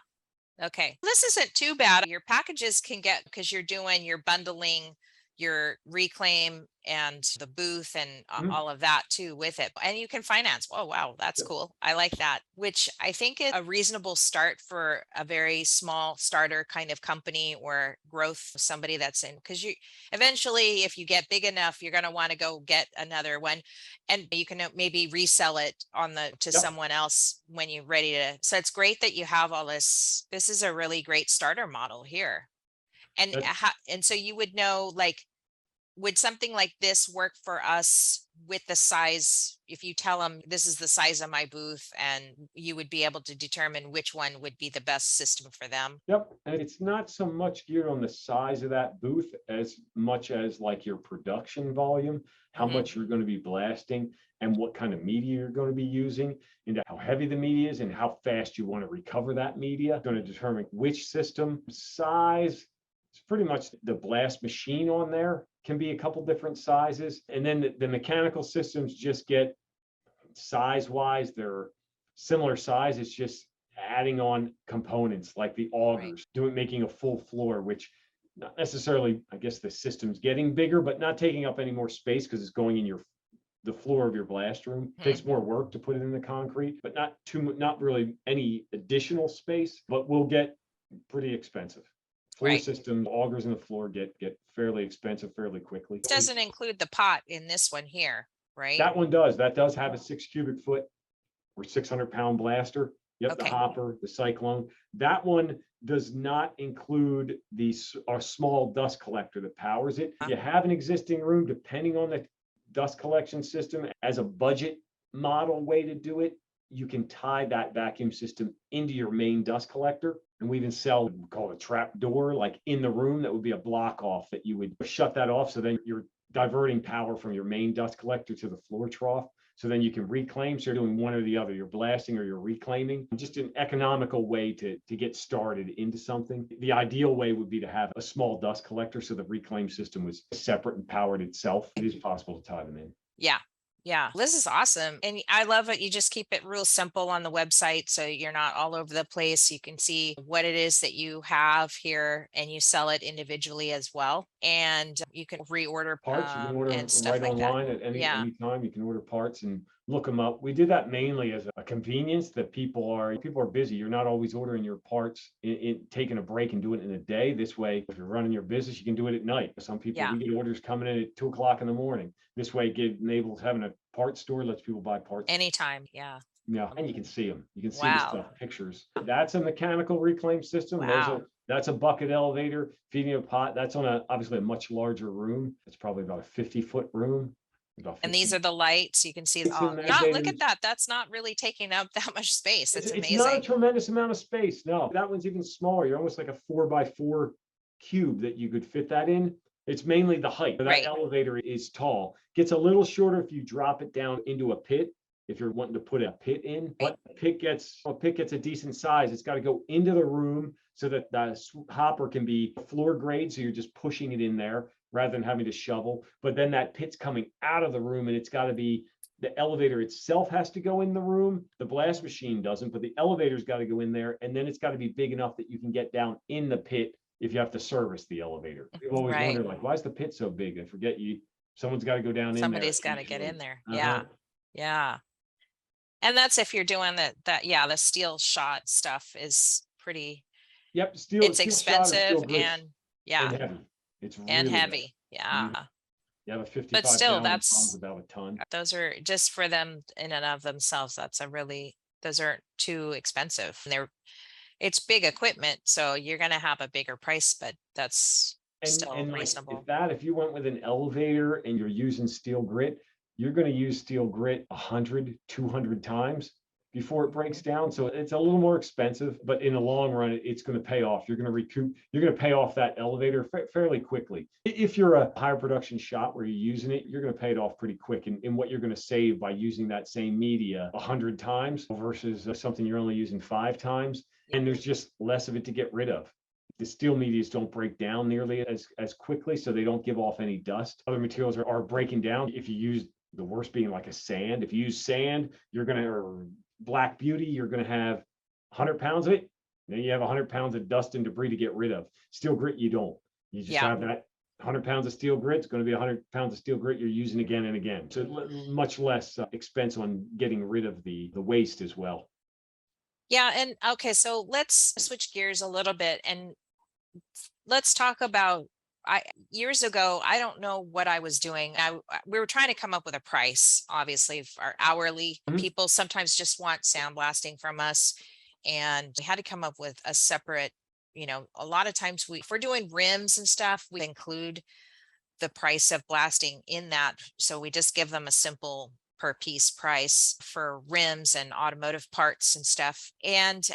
Okay. This isn't too bad. Your packages can get, because you're bundling your reclaim and the booth and Mhm. all of that too with it. And you can finance. Oh, wow. That's Yep. cool. I like that, which I think is a reasonable start for a very small starter kind of company or growth, somebody that's in, because you eventually, if you get big enough, you're going to want to go get another one, and you can maybe resell it to Yep. someone else when you're ready to. So it's great that you have all this. This is a really great starter model here. And That's and so you would know, like, would something like this work for us with the size? If you tell them this is the size of my booth, and you would be able to determine which one would be the best system for them. Yep. And it's not so much geared on the size of that booth as much as like your production volume, how Hmm. much you're going to be blasting, and what kind of media you're going to be using, and how heavy the media is, and how fast you want to recover that media. Going to determine which system size. It's pretty much the blast machine on there can be a couple different sizes. And then the mechanical systems just get size wise, they're similar size. It's just adding on components like the Right. augers, making a full floor, which not necessarily, I guess the system's getting bigger, but not taking up any more space because it's going in the floor of your blast room. Mhm. Takes more work to put it in the concrete, but not really any additional space, but will get pretty expensive. Floor Right. system, augers in the floor get fairly expensive fairly quickly. This doesn't include the pot in this one here, right? That one does. That does have a 6 cubic foot or 600 pound blaster. Yep, the Okay. hopper, the cyclone. That one does not include our small dust collector that powers it. If you have an existing room, depending on the dust collection system, as a budget model way to do it, you can tie that vacuum system into your main dust collector. And we even sell what we call a trap door, like in the room, that would be a block off that you would shut that off. So then you're diverting power from your main dust collector to the floor trough. So then you can reclaim. So you're doing one or the other. You're blasting or you're reclaiming. Just an economical way to get started into something. The ideal way would be to have a small dust collector so the reclaim system was separate and powered itself. It is possible to tie them in. Yeah. Yeah. This is awesome. And I love it. You just keep it real simple on the website so you're not all over the place. You can see what it is that you have here and you sell it individually as well. And you can reorder Parts you can order and stuff right like that. online at Yeah. any time. You can order parts and look them up. We did that mainly as a convenience that people are busy. You're not always ordering your parts in taking a break and doing it in a day. This way, if you're running your business, you can do it at night. Some people, Yeah. we get orders coming in at 2 o'clock in the morning. This way, enables having a parts store, lets people buy parts Anytime. Yeah. yeah, and you can see them. You can see the Wow. stuff, pictures. That's a mechanical reclaim system. Wow. That's a bucket elevator feeding a pot. That's on obviously a much larger room. It's probably about a 50-foot room. About And these 50. are the lights. You can see. It's Oh, in yeah. Look at elevators. that. That's not really taking up that much space. It's It's not a amazing. tremendous amount of space. No, that one's even smaller. You're almost like a 4x4 cube that you could fit that in. It's mainly the height. That Right. elevator is tall. Gets a little shorter if you drop it down into a pit. If you're wanting to put a pit in, but a pit gets a decent size, it's got to go into the room so that the hopper can be floor grade. So you're just pushing it in there rather than having to shovel. But then that pit's coming out of the room, and it's got to be the elevator itself has to go in the room. The blast machine doesn't, but the elevator's got to go in there, and then it's got to be big enough that you can get down in the pit if you have to service the elevator. People always Right. wonder, like, why is the pit so big? I forget someone's got to go down in there. Somebody's got to get in there. Yeah. Uh-huh. Yeah. And that's if you're doing the steel shot stuff is pretty, Yep, it's steel shot is expensive steel grit's and yeah, heavy. It's and really heavy. heavy. Yeah. You have a But 55 still, gallon drum's that's, about a ton. those are just for them in and of themselves. Those aren't too expensive. And it's big equipment. So you're going to have a bigger price, but that's still And like reasonable. if you went with an elevator and you're using steel grit, you're going to use steel grit 100, 200 times before it breaks down. So it's a little more expensive, but in the long run, it's going to pay off. You're going to recoup, you're going to pay off that elevator fairly quickly. If you're a higher production shop where you're using it, you're going to pay it off pretty quick. And what you're going to save by using that same media 100 times versus something you're only using 5 times. And there's just less of it to get rid of. The steel medias don't break down nearly as quickly, so they don't give off any dust. Other materials are breaking down. If you use the worst being like a sand, if you use sand, you're going to, or black beauty, you're going to have 100 pounds of it. Then you have 100 pounds of dust and debris to get rid of. Steel grit, you don't. You just have that 100 pounds of steel grit. It's going to be 100 pounds of steel grit you're using again and again. So much less expense on getting rid of the waste as well. Yeah. And okay, so let's switch gears a little bit and let's talk about years ago, I don't know what I was doing. We were trying to come up with a price, obviously, for our hourly people sometimes just want sandblasting from us. And we had to come up with a separate, a lot of times if we're doing rims and stuff, we include the price of blasting in that. So we just give them a simple per piece price for rims and automotive parts and stuff. And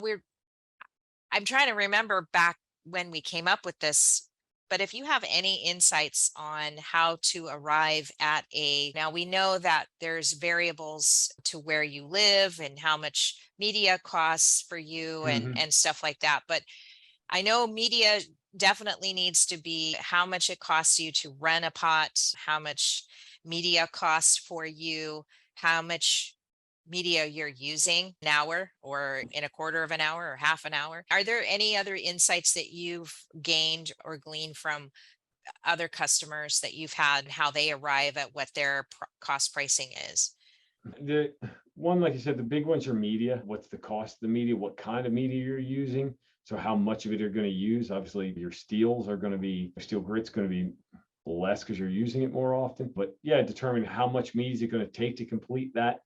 I'm trying to remember back when we came up with this, but if you have any insights on how to arrive at now we know that there's variables to where you live and how much media costs for you and stuff like that. But I know media definitely needs to be how much it costs you to rent a pot, how much media costs for you, how much media you're using an hour or in a quarter of an hour or half an hour. Are there any other insights that you've gained or gleaned from other customers that you've had, how they arrive at what their cost pricing is? The one, like you said, the big ones are media. What's the cost of the media? What kind of media you're using? So how much of it you're going to use? Obviously, your steels are going to be, steel grit's going to be less because you're using it more often. But yeah, determine how much media is it going to take to complete that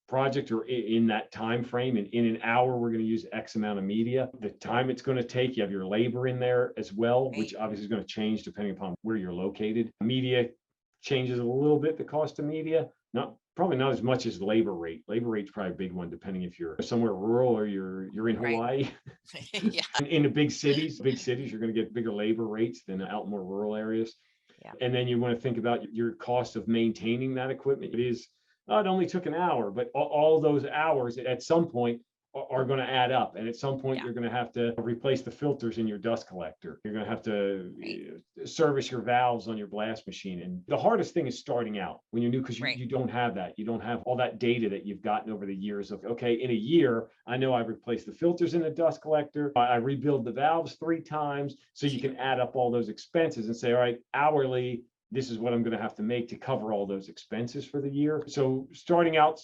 project or in that time frame. And in an hour, we're going to use X amount of media. The time it's going to take, you have your labor in there as well, Right. which obviously is going to change depending upon where you're located. Media changes a little bit, the cost of media, not probably not as much as labor rate. Labor rate's probably a big one, depending if you're somewhere rural or you're in Right. Hawaii. Yeah. In the big cities, you're going to get bigger labor rates than out in more rural areas. Yeah. And then you want to think about your cost of maintaining that equipment. It is, oh, it only took an hour, but all those hours at some point are going to add up. And at some point, Yeah. you're going to have to replace the filters in your dust collector. You're going to have to Right. service your valves on your blast machine. And the hardest thing is starting out when you're new, because Right. you don't have that. You don't have all that data that you've gotten over the years of, okay, in a year, I know I've replaced the filters in the dust collector. I rebuild the valves 3 times. So you can add up all those expenses and say, all right, hourly, this is what I'm going to have to make to cover all those expenses for the year. So starting out,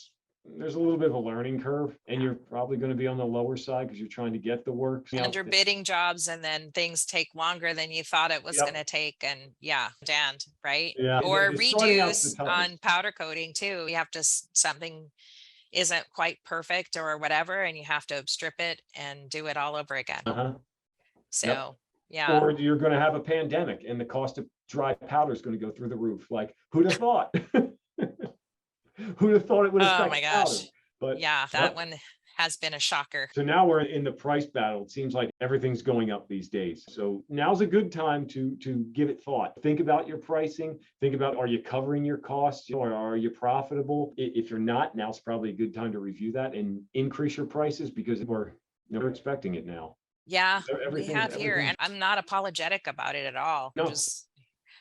there's a little bit of a learning curve, and you're probably going to be on the lower side because you're trying to get the work. Underbidding jobs, and then things take longer than you thought it was going Yep. to take. And yeah, and right. Yeah. Or The starting out's the redos toughest. on powder coating too. You have to, something isn't quite perfect or whatever, and you have to strip it and do it all over again. Uh-huh. Yep. So yeah. Or you're going to have a pandemic and the cost of dry powder is going to go through the roof. Like, who'd have thought? Who'd have thought it would Oh my affect powder? gosh. But Yeah, that yep. one has been a shocker. So now we're in the price battle. It seems like everything's going up these days. So now's a good time to give it thought. Think about your pricing. Think about, are you covering your costs, or are you profitable? If you're not, now's probably a good time to review that and increase your prices, because we're expecting it now. Yeah, we Everything, have here, and I'm not apologetic about it at all. I'm no, just,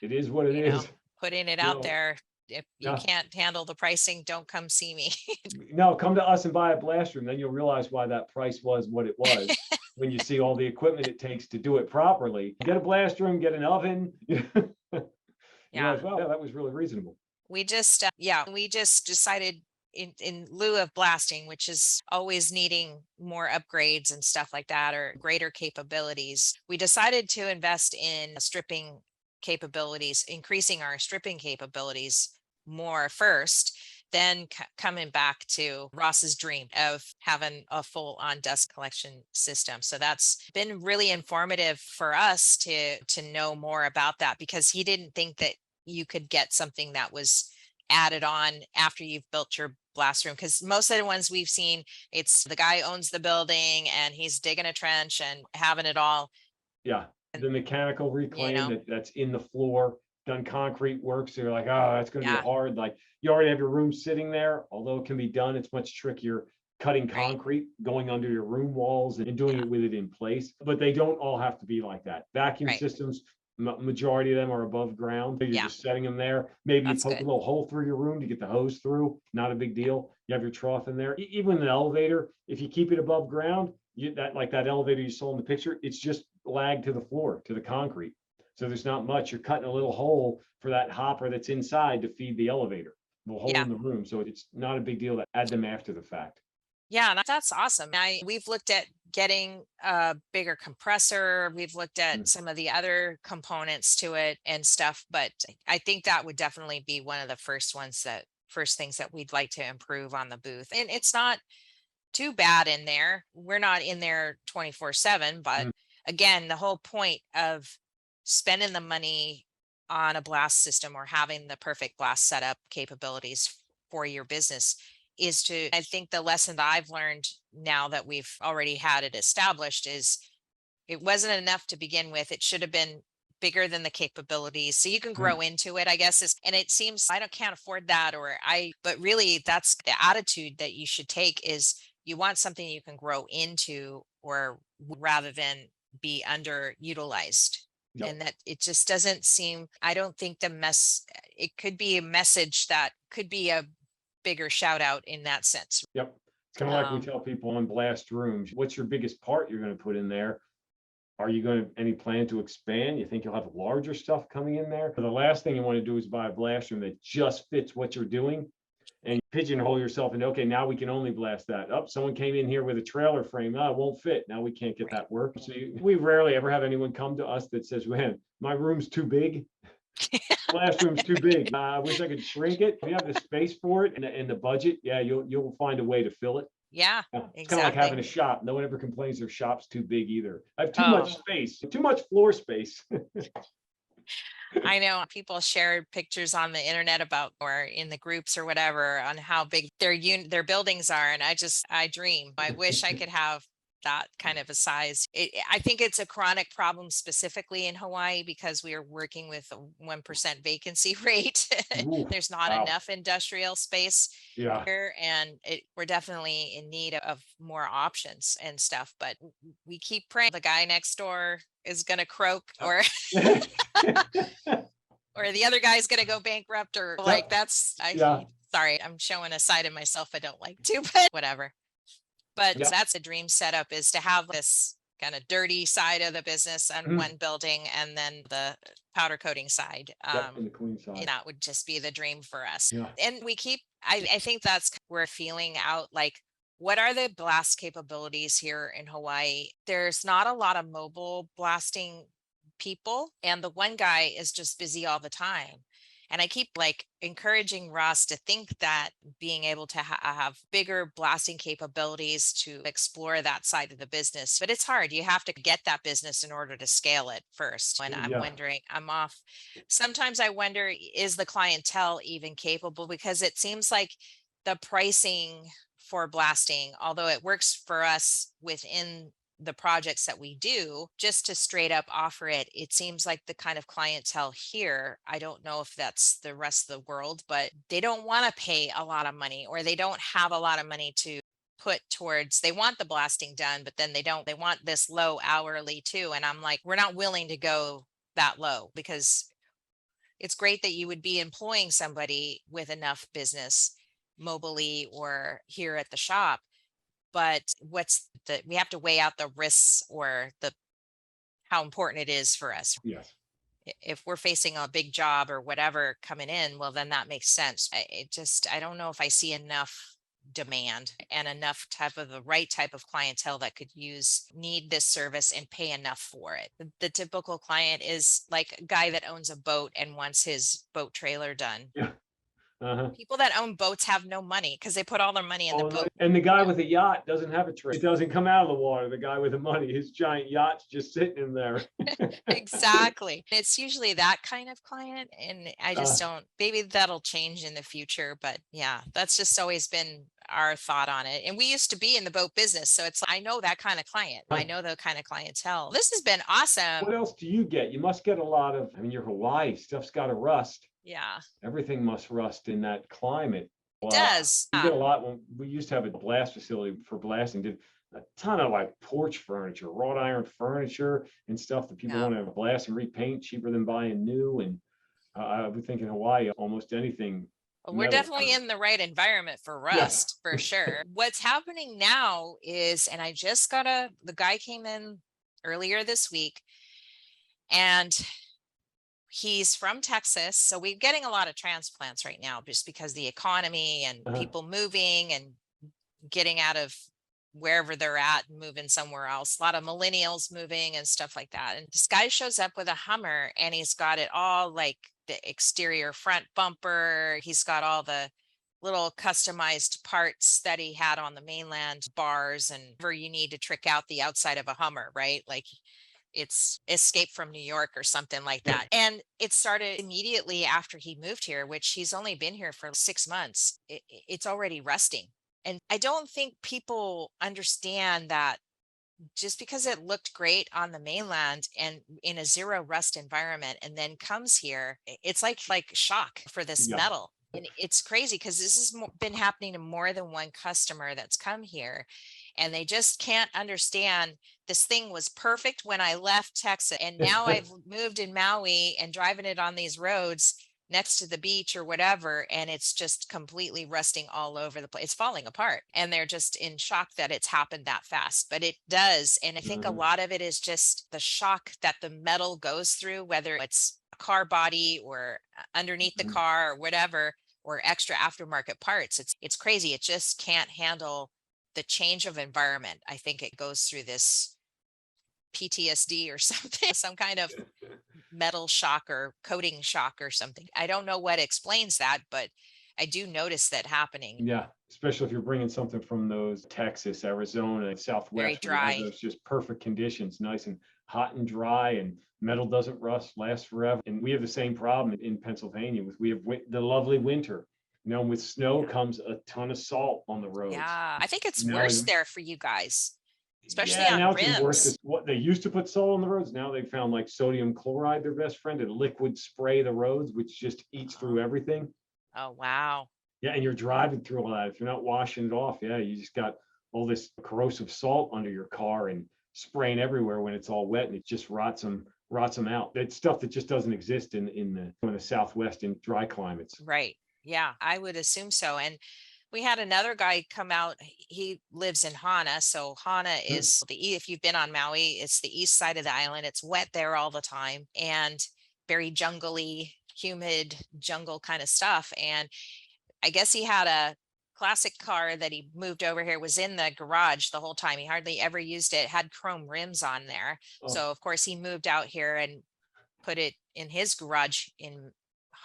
it is what it is. putting it out No, there. If you no, can't handle the pricing, don't come see me. no, come to us and buy a blast room. Then you'll realize why that price was what it was. When you see all the equipment it takes to do it properly, get a blast room, get an oven. You Yeah. realize, well, yeah, that was really reasonable. We just decided, in lieu of blasting, which is always needing more upgrades and stuff like that, or greater capabilities, we decided to invest in stripping capabilities, increasing our stripping capabilities more first, then coming back to Ross's dream of having a full on dust collection system. So that's been really informative for us to know more about that, because he didn't think that you could get something that was added on after you've built your blast room, because most of the ones we've seen, it's the guy owns the building and he's digging a trench and having it all. Yeah, And the mechanical reclaim that's in the floor, done concrete work. So you're like, oh, that's going to be yeah, hard. Like, you already have your room sitting there. Although it can be done, it's much trickier cutting right, concrete, going under your room walls and doing yeah, it with it in place. But they don't all have to be like that. Vacuum right, systems, majority of them are above ground. So you're yeah, just setting them there. Maybe you that's poke a good. little hole through your room to get the hose through. Not a big deal. You have your trough in there. Even an elevator, if you keep it above ground, that elevator you saw in the picture, it's just lagged to the floor, to the concrete. So there's not much. You're cutting a little hole for that hopper that's inside to feed the elevator, the hole Yeah. in the room. So it's not a big deal to add them after the fact. Yeah, and that's awesome. We've looked at getting a bigger compressor. We've looked at Mm. some of the other components to it and stuff, but I think that would definitely be one of the first things that we'd like to improve on the booth. And it's not too bad in there. We're not in there 24/7, but Mm. again, the whole point of spending the money on a blast system or having the perfect blast setup capabilities for your business is to, I think the lesson that I've learned now that we've already had it established is, it wasn't enough to begin with. It should have been bigger than the capabilities, so you can Mm. grow into it, I guess. And it seems I don't can't afford that, but really that's the attitude that you should take, is you want something you can grow into, or rather than be underutilized. Yep. And that it just doesn't seem, I don't think it could be a message that could be a bigger shout out in that sense. Yep. It's kind of like we Um, tell people on blast rooms, what's your biggest part you're going to put in there? Are you going to any plan to expand? You think you'll have larger stuff coming in there? The last thing you want to do is buy a blast room that just fits what you're doing and pigeonhole yourself into, okay, now we can only blast that. Oh, someone came in here with a trailer frame. Oh, it won't fit. Now we can't get that work. So we rarely ever have anyone come to us that says, man, my room's too big. Blast room's too big. I wish I could shrink it. If you have the space for it and the budget, yeah, you'll find a way to fill it. yeah, Yeah, it's kind of like having exactly. a shop. No one ever complains their shop's too big either. I have too Oh, much space, too much floor space. I know people share pictures on the internet about or in the groups or whatever on how big their buildings are, and I dream. I wish I could have that kind of a size. I think it's a chronic problem specifically in Hawaii because we are working with a 1% vacancy rate. Ooh, There's not wow. enough industrial space Yeah. here, and we're definitely in need of more options and stuff. But we keep praying the guy next door is going to croak or Yep. or the other guy's gonna go bankrupt or like that's Yeah. sorry, I'm showing a side of myself I don't like to, but whatever. But Yeah. that's a dream setup is to have this kind of dirty side of the business on Mhm. one building and then the powder coating side. Yep. And the queen And side. that would just be the dream for us. Yeah. And we keep I think that's we're feeling out like what are the blast capabilities here in Hawaii? There's not a lot of mobile blasting people, and the one guy is just busy all the time. And I keep like encouraging Ross to think that being able to have bigger blasting capabilities to explore that side of the business. But it's hard. You have to get that business in order to scale it first. And I'm Yeah. wondering, I'm off. Sometimes I wonder, is the clientele even capable? Because it seems like the pricing for blasting, although it works for us within the projects that we do, just to straight up offer it, it seems like the kind of clientele here, I don't know if that's the rest of the world, but they don't want to pay a lot of money or they don't have a lot of money to put towards, they want the blasting done, but then they want this low hourly too. And I'm like, we're not willing to go that low because it's great that you would be employing somebody with enough business mobily or here at the shop, but we have to weigh out the risks or the how important it is for us. Yes. If we're facing a big job or whatever coming in, well then that makes sense. I don't know if I see enough demand and enough type of the right type of clientele that could need this service and pay enough for it. The typical client is like a guy that owns a boat and wants his boat trailer done. Yeah. Uh-huh. People that own boats have no money because they put all their money in the Oh, no. boat. And the guy with the yacht doesn't have a trade. It doesn't come out of the water. The guy with the money, his giant yacht's just sitting in there. Exactly. It's usually that kind of client. And I Uh, just don't, maybe that'll change in the future. But yeah, that's just always been our thought on it. And we used to be in the boat business. So it's, I know that kind of client. I know the kind of clientele. This has been awesome. what else do you get? You must get a lot of, I mean, you're Hawaii, stuff's got to rust. Yeah, Everything must rust in that climate. it does. We get a lot when we used to have a blast facility for blasting, did a ton of like porch furniture, wrought iron furniture and stuff that people Yeah. want to blast and repaint cheaper than buying new. And I would think in Hawaii, almost anything. Well, we're definitely in the right environment for rust, for sure. What's happening now is, and I just the guy came in earlier this week and he's from Texas. So we're getting a lot of transplants right now just because the economy and people moving and getting out of wherever they're at and moving somewhere else. A lot of millennials moving and stuff like that. And this guy shows up with a Hummer and he's got it all like the exterior front bumper. He's got all the little customized parts that he had on the mainland, bars and whatever you need to trick out the outside of a Hummer, right? Like it's Escape from New York or something like that. And it started immediately after he moved here, which he's only been here for 6 months. It's already rusting. And I don't think people understand that just because it looked great on the mainland and in a zero rust environment and then comes here, it's like shock for this metal. And it's crazy because this has been happening to more than one customer that's come here. And they just can't understand this thing was perfect when I left Texas. And now I've moved in Maui and driving it on these roads. next to the beach or whatever, and it's just completely rusting all over the place. It's falling apart. And they're just in shock that it's happened that fast. But it does. And I think a Uh, lot of it is just the shock that the metal goes through, whether it's a car body or underneath the mhm. car or whatever, or extra aftermarket parts. It's crazy. It just can't handle the change of environment. I think it goes through this PTSD or something, some kind of metal shock or coating shock or something. I don't know what explains that, but I do notice that happening. Yeah, especially if you're bringing something from those Texas, Arizona, Very Southwest, where you have dry. those just perfect conditions, nice and hot and dry, and metal doesn't rust, lasts forever. And we have the same problem in Pennsylvania with we have the lovely winter. With snow comes a ton of salt on the roads. Yeah. I think it's Now, worse there for you guys, especially yeah, on now it's even worse rims. because what they used to put salt on the roads, now they found like sodium chloride, their best friend, and liquid spray the roads, which just eats Oh, through everything. oh, wow. Yeah, and you're driving through all that. If you're not washing it off, yeah, you just got all this corrosive salt under your car and spraying everywhere when it's all wet, and it just rots them out. It's stuff that just doesn't exist in the Southwest in dry climates. Right. Yeah, I would assume so. And we had another guy come out. He lives in Hana. So Hana Hmm. is if you've been on Maui, it's the east side of the island. It's wet there all the time and very jungly, humid jungle kind of stuff. And I guess he had a classic car that he moved over here, was in the garage the whole time. He hardly ever used it, had chrome rims on there. Oh, So of course he moved out here and put it in his garage in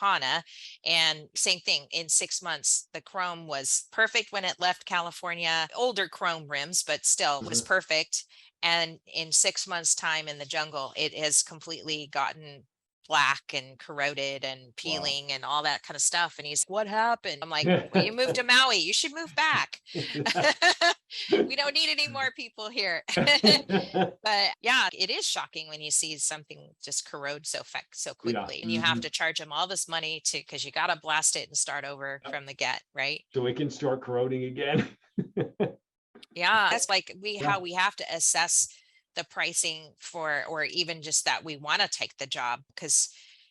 Hana. And same thing, in 6 months, the chrome was perfect when it left California, older chrome rims, but still was uh-huh. perfect. And in 6 months' time in the jungle, it has completely gotten black and corroded and Wow. peeling and all that kind of stuff. And he's, what happened? I'm like, well, you moved to Maui. You should move back. We don't need any more people here. But yeah, it is shocking when you see something just corrode so Yeah. quickly, and you have Mhm. to charge them all this money to because you got to blast it and start over Yep. from the get, right? So it can start corroding again. Yeah, that's like Yeah. how we have to assess the pricing for, or even just that we want to take the job, because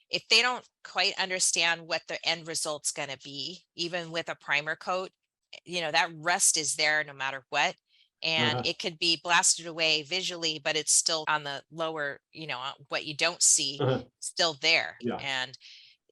if they don't quite understand what the end result's going to be, even with a primer coat, that rust is there no matter what. And Uh-huh. it could be blasted away visually, but it's still on the lower, what you don't see Uh-huh. still there. Yeah. And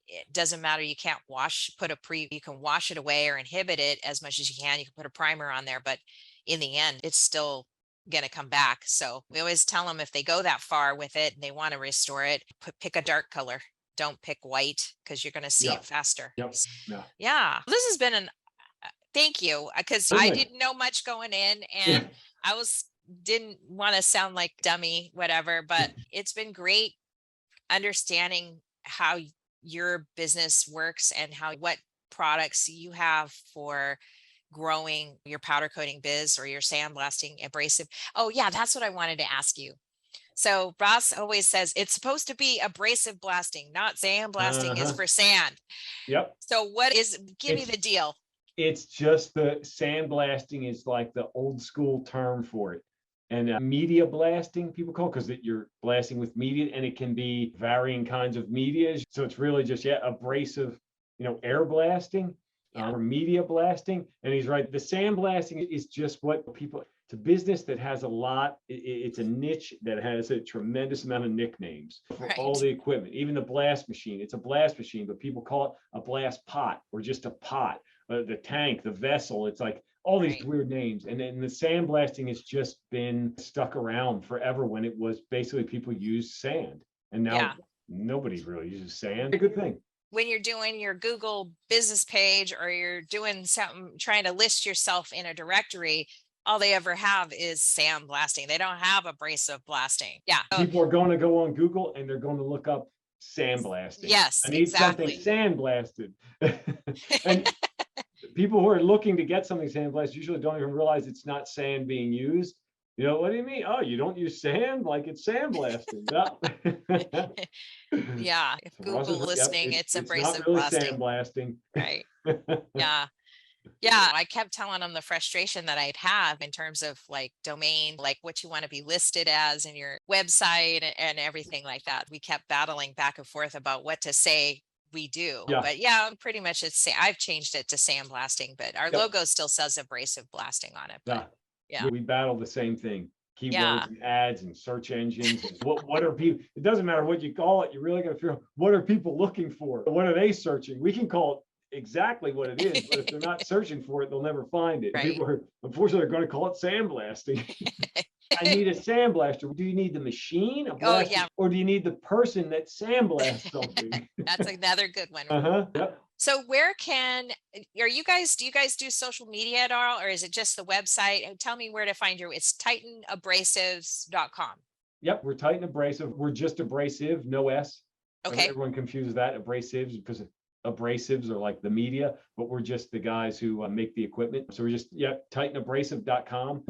it doesn't matter. You can't you can wash it away or inhibit it as much as you can. You can put a primer on there, but in the end, it's still going to come back. So we always tell them if they go that far with it and they want to restore it, pick a dark color. Don't pick white because you're going to see Yeah. it faster. Yep. Yeah. Yeah. This has been an thank you, because I Certainly. didn't know much going in, Yeah. and I was didn't want to sound like dummy, whatever, but it's been great understanding how your business works and what products you have for growing your powder coating biz or your sandblasting abrasive. Oh yeah, that's what I wanted to ask you. So Ross always says it's supposed to be abrasive blasting, not sandblasting is Uh-huh. for sand. Yep. So what is, give me It's the deal. it's just the sandblasting is like the old school term for it. And media blasting, people call it, because you're blasting with media, and it can be varying kinds of media. So it's really just, yeah, abrasive, air blasting, Yeah. or media blasting. And he's right. The sandblasting is just what people, it's a business that has a lot, it's a niche that has a tremendous amount of nicknames for all Right. the equipment, even the blast machine. It's a blast machine, but people call it a blast pot or just a pot, the tank, the vessel. It's like all these Right. weird names. And then the sandblasting has just been stuck around forever when it was basically people used sand. And now Yeah. nobody really uses sand. A good thing. When you're doing your Google business page or you're doing something, trying to list yourself in a directory, all they ever have is sandblasting. They don't have abrasive blasting. Yeah. So, People are going to go on Google and they're going to look up sandblasting. yes, I need something exactly. sandblasted. And people who are looking to get something sandblasted usually don't even realize it's not sand being used. What do you mean? Oh, you don't use sand? Like it's sandblasting. No. Yeah. If So Ross is Google right. Yep, listening, it's it's it's not abrasive really blasting. sandblasting. Right. Yeah. Yeah, I kept telling them the frustration that I'd have in terms of like domain, like what you want to be listed as in your website and everything like that. We kept battling back and forth about what to say we do. Yeah. But yeah, pretty much I've changed it to sandblasting, but our Yep. logo still says abrasive blasting on it. But Yeah. We battle the same thing. yeah, Keywords and ads and search engines. And what are people? It doesn't matter what you call it. You really got to figure out what are people looking for? What are they searching? We can call it exactly what it is, but if they're not searching for it, they'll never find it. Right. People are, unfortunately, they're going to call it sandblasting. I need a sandblaster. Do you need the machine, a blaster, yeah. or do you need the person that sandblasts something? That's another good one. Yep. So do you guys do social media at all, or is it just the website? Tell me where to find it's titanabrasives.com. Yep, we're Titan Abrasive. We're just abrasive, no S. Okay. Everyone confuses that, abrasives, because abrasives are like the media, but we're just the guys who make the equipment. So we're just, titanabrasive.com.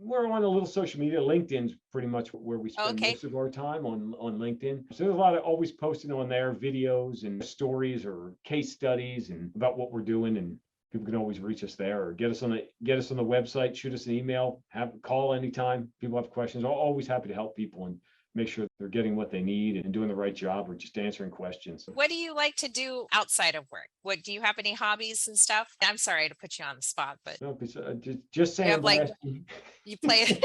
We're on a little social media. LinkedIn's pretty much where we spend most of our time, on LinkedIn. So there's a lot of always posting on there, videos and stories or case studies and about what we're doing. And people can always reach us there, or get us on the website, shoot us an email, call anytime people have questions. I'm always happy to help people and make sure they're getting what they need and doing the right job, or just answering questions. What do you like to do outside of work? What do you have any hobbies and stuff? I'm sorry to put you on the spot, but no, just saying, you play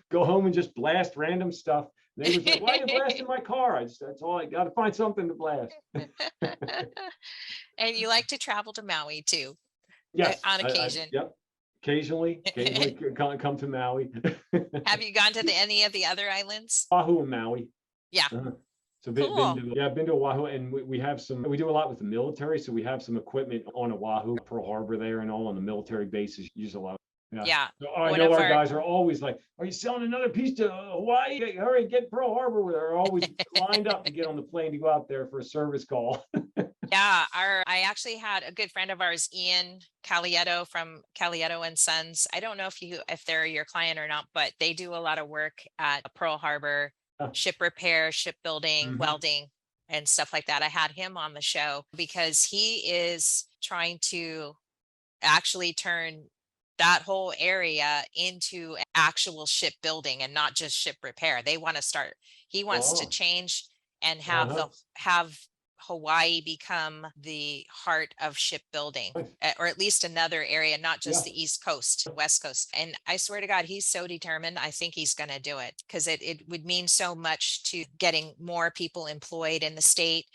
go home and just blast random stuff. Neighbors like, why are you blasting my car? That's all. I got to find something to blast. And you like to travel to Maui too? Yes, on occasion. Yep. Occasionally come to Maui. Have you gone to any of the other islands? Oahu and Maui. Yeah. So cool. I've been to Oahu, and we do a lot with the military. So we have some equipment on Oahu, Pearl Harbor there, and all on the military bases. Use a lot. Yeah. So I know our guys are always like, are you selling another piece to Hawaii? Hurry, get Pearl Harbor. They're always lined up to get on the plane to go out there for a service call. Yeah, I actually had a good friend of ours, Ian Calietto from Calietto and Sons. I don't know if they're your client or not, but they do a lot of work at Pearl Harbor, ship repair, shipbuilding, welding, and stuff like that. I had him on the show because he is trying to actually turn that whole area into actual shipbuilding and not just ship repair. He wants to change and have Hawaii become the heart of shipbuilding, or at least another area, not just the East Coast, West Coast. And I swear to God, he's so determined. I think he's going to do it, because it would mean so much to getting more people employed in the state.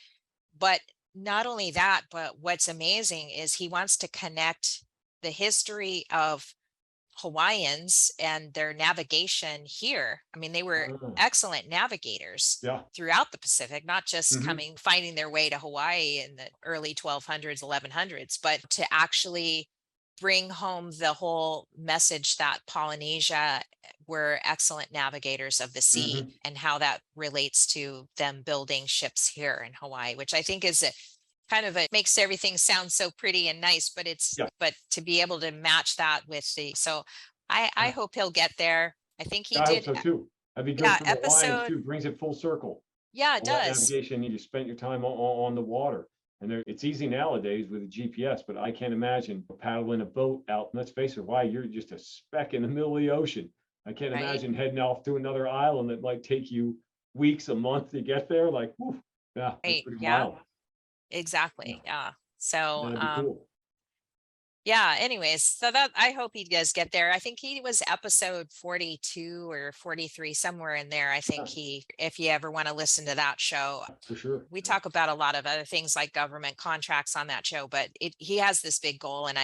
But not only that, but what's amazing is he wants to connect the history of Hawaiians and their navigation here. I mean, they were excellent navigators throughout the Pacific, not just finding their way to Hawaii in the early 1200s, 1100s, but to actually bring home the whole message that Polynesia were excellent navigators of the sea, and how that relates to them building ships here in Hawaii, which I think is it makes everything sound so pretty and nice, but but to be able to match that with so I hope he'll get there. I think he did. I hope so too. That'd be good for the Hawaiians too. Brings it full circle. Yeah, it does. Navigation, you spent your time on the water, and it's easy nowadays with a GPS, but I can't imagine paddling a boat out. Let's face it, Hawaii, you're just a speck in the middle of the ocean. I can't imagine heading off to another island that might take you weeks, a month to get there. Like, whew, that's pretty wild. Exactly. Yeah. So cool. Yeah, anyways, so that I hope he does get there. I think he was episode 42 or 43, somewhere in there. I think if you ever want to listen to that show, for sure. We talk about a lot of other things like government contracts on that show, but he has this big goal. And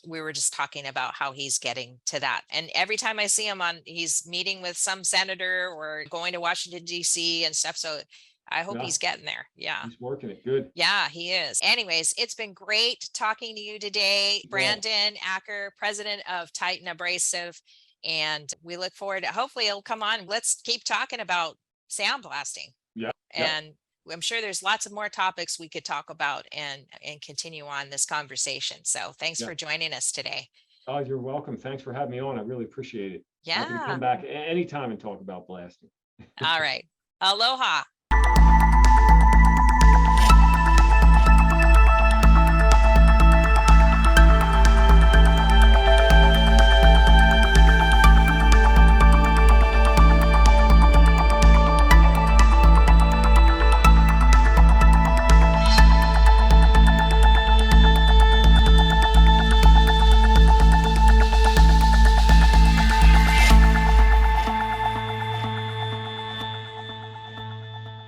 we were just talking about how he's getting to that. And every time I see him he's meeting with some senator or going to Washington, D.C. and stuff. So I hope he's getting there. Yeah. He's working it good. Yeah, he is. Anyways, it's been great talking to you today. Brandon Acker, president of Titan Abrasive. And we look forward to, hopefully he'll come on. Let's keep talking about sandblasting. Yeah. And I'm sure there's lots of more topics we could talk about and continue on this conversation. So thanks for joining us today. Oh, you're welcome. Thanks for having me on. I really appreciate it. Yeah. Happy to come back anytime and talk about blasting. All right. Aloha.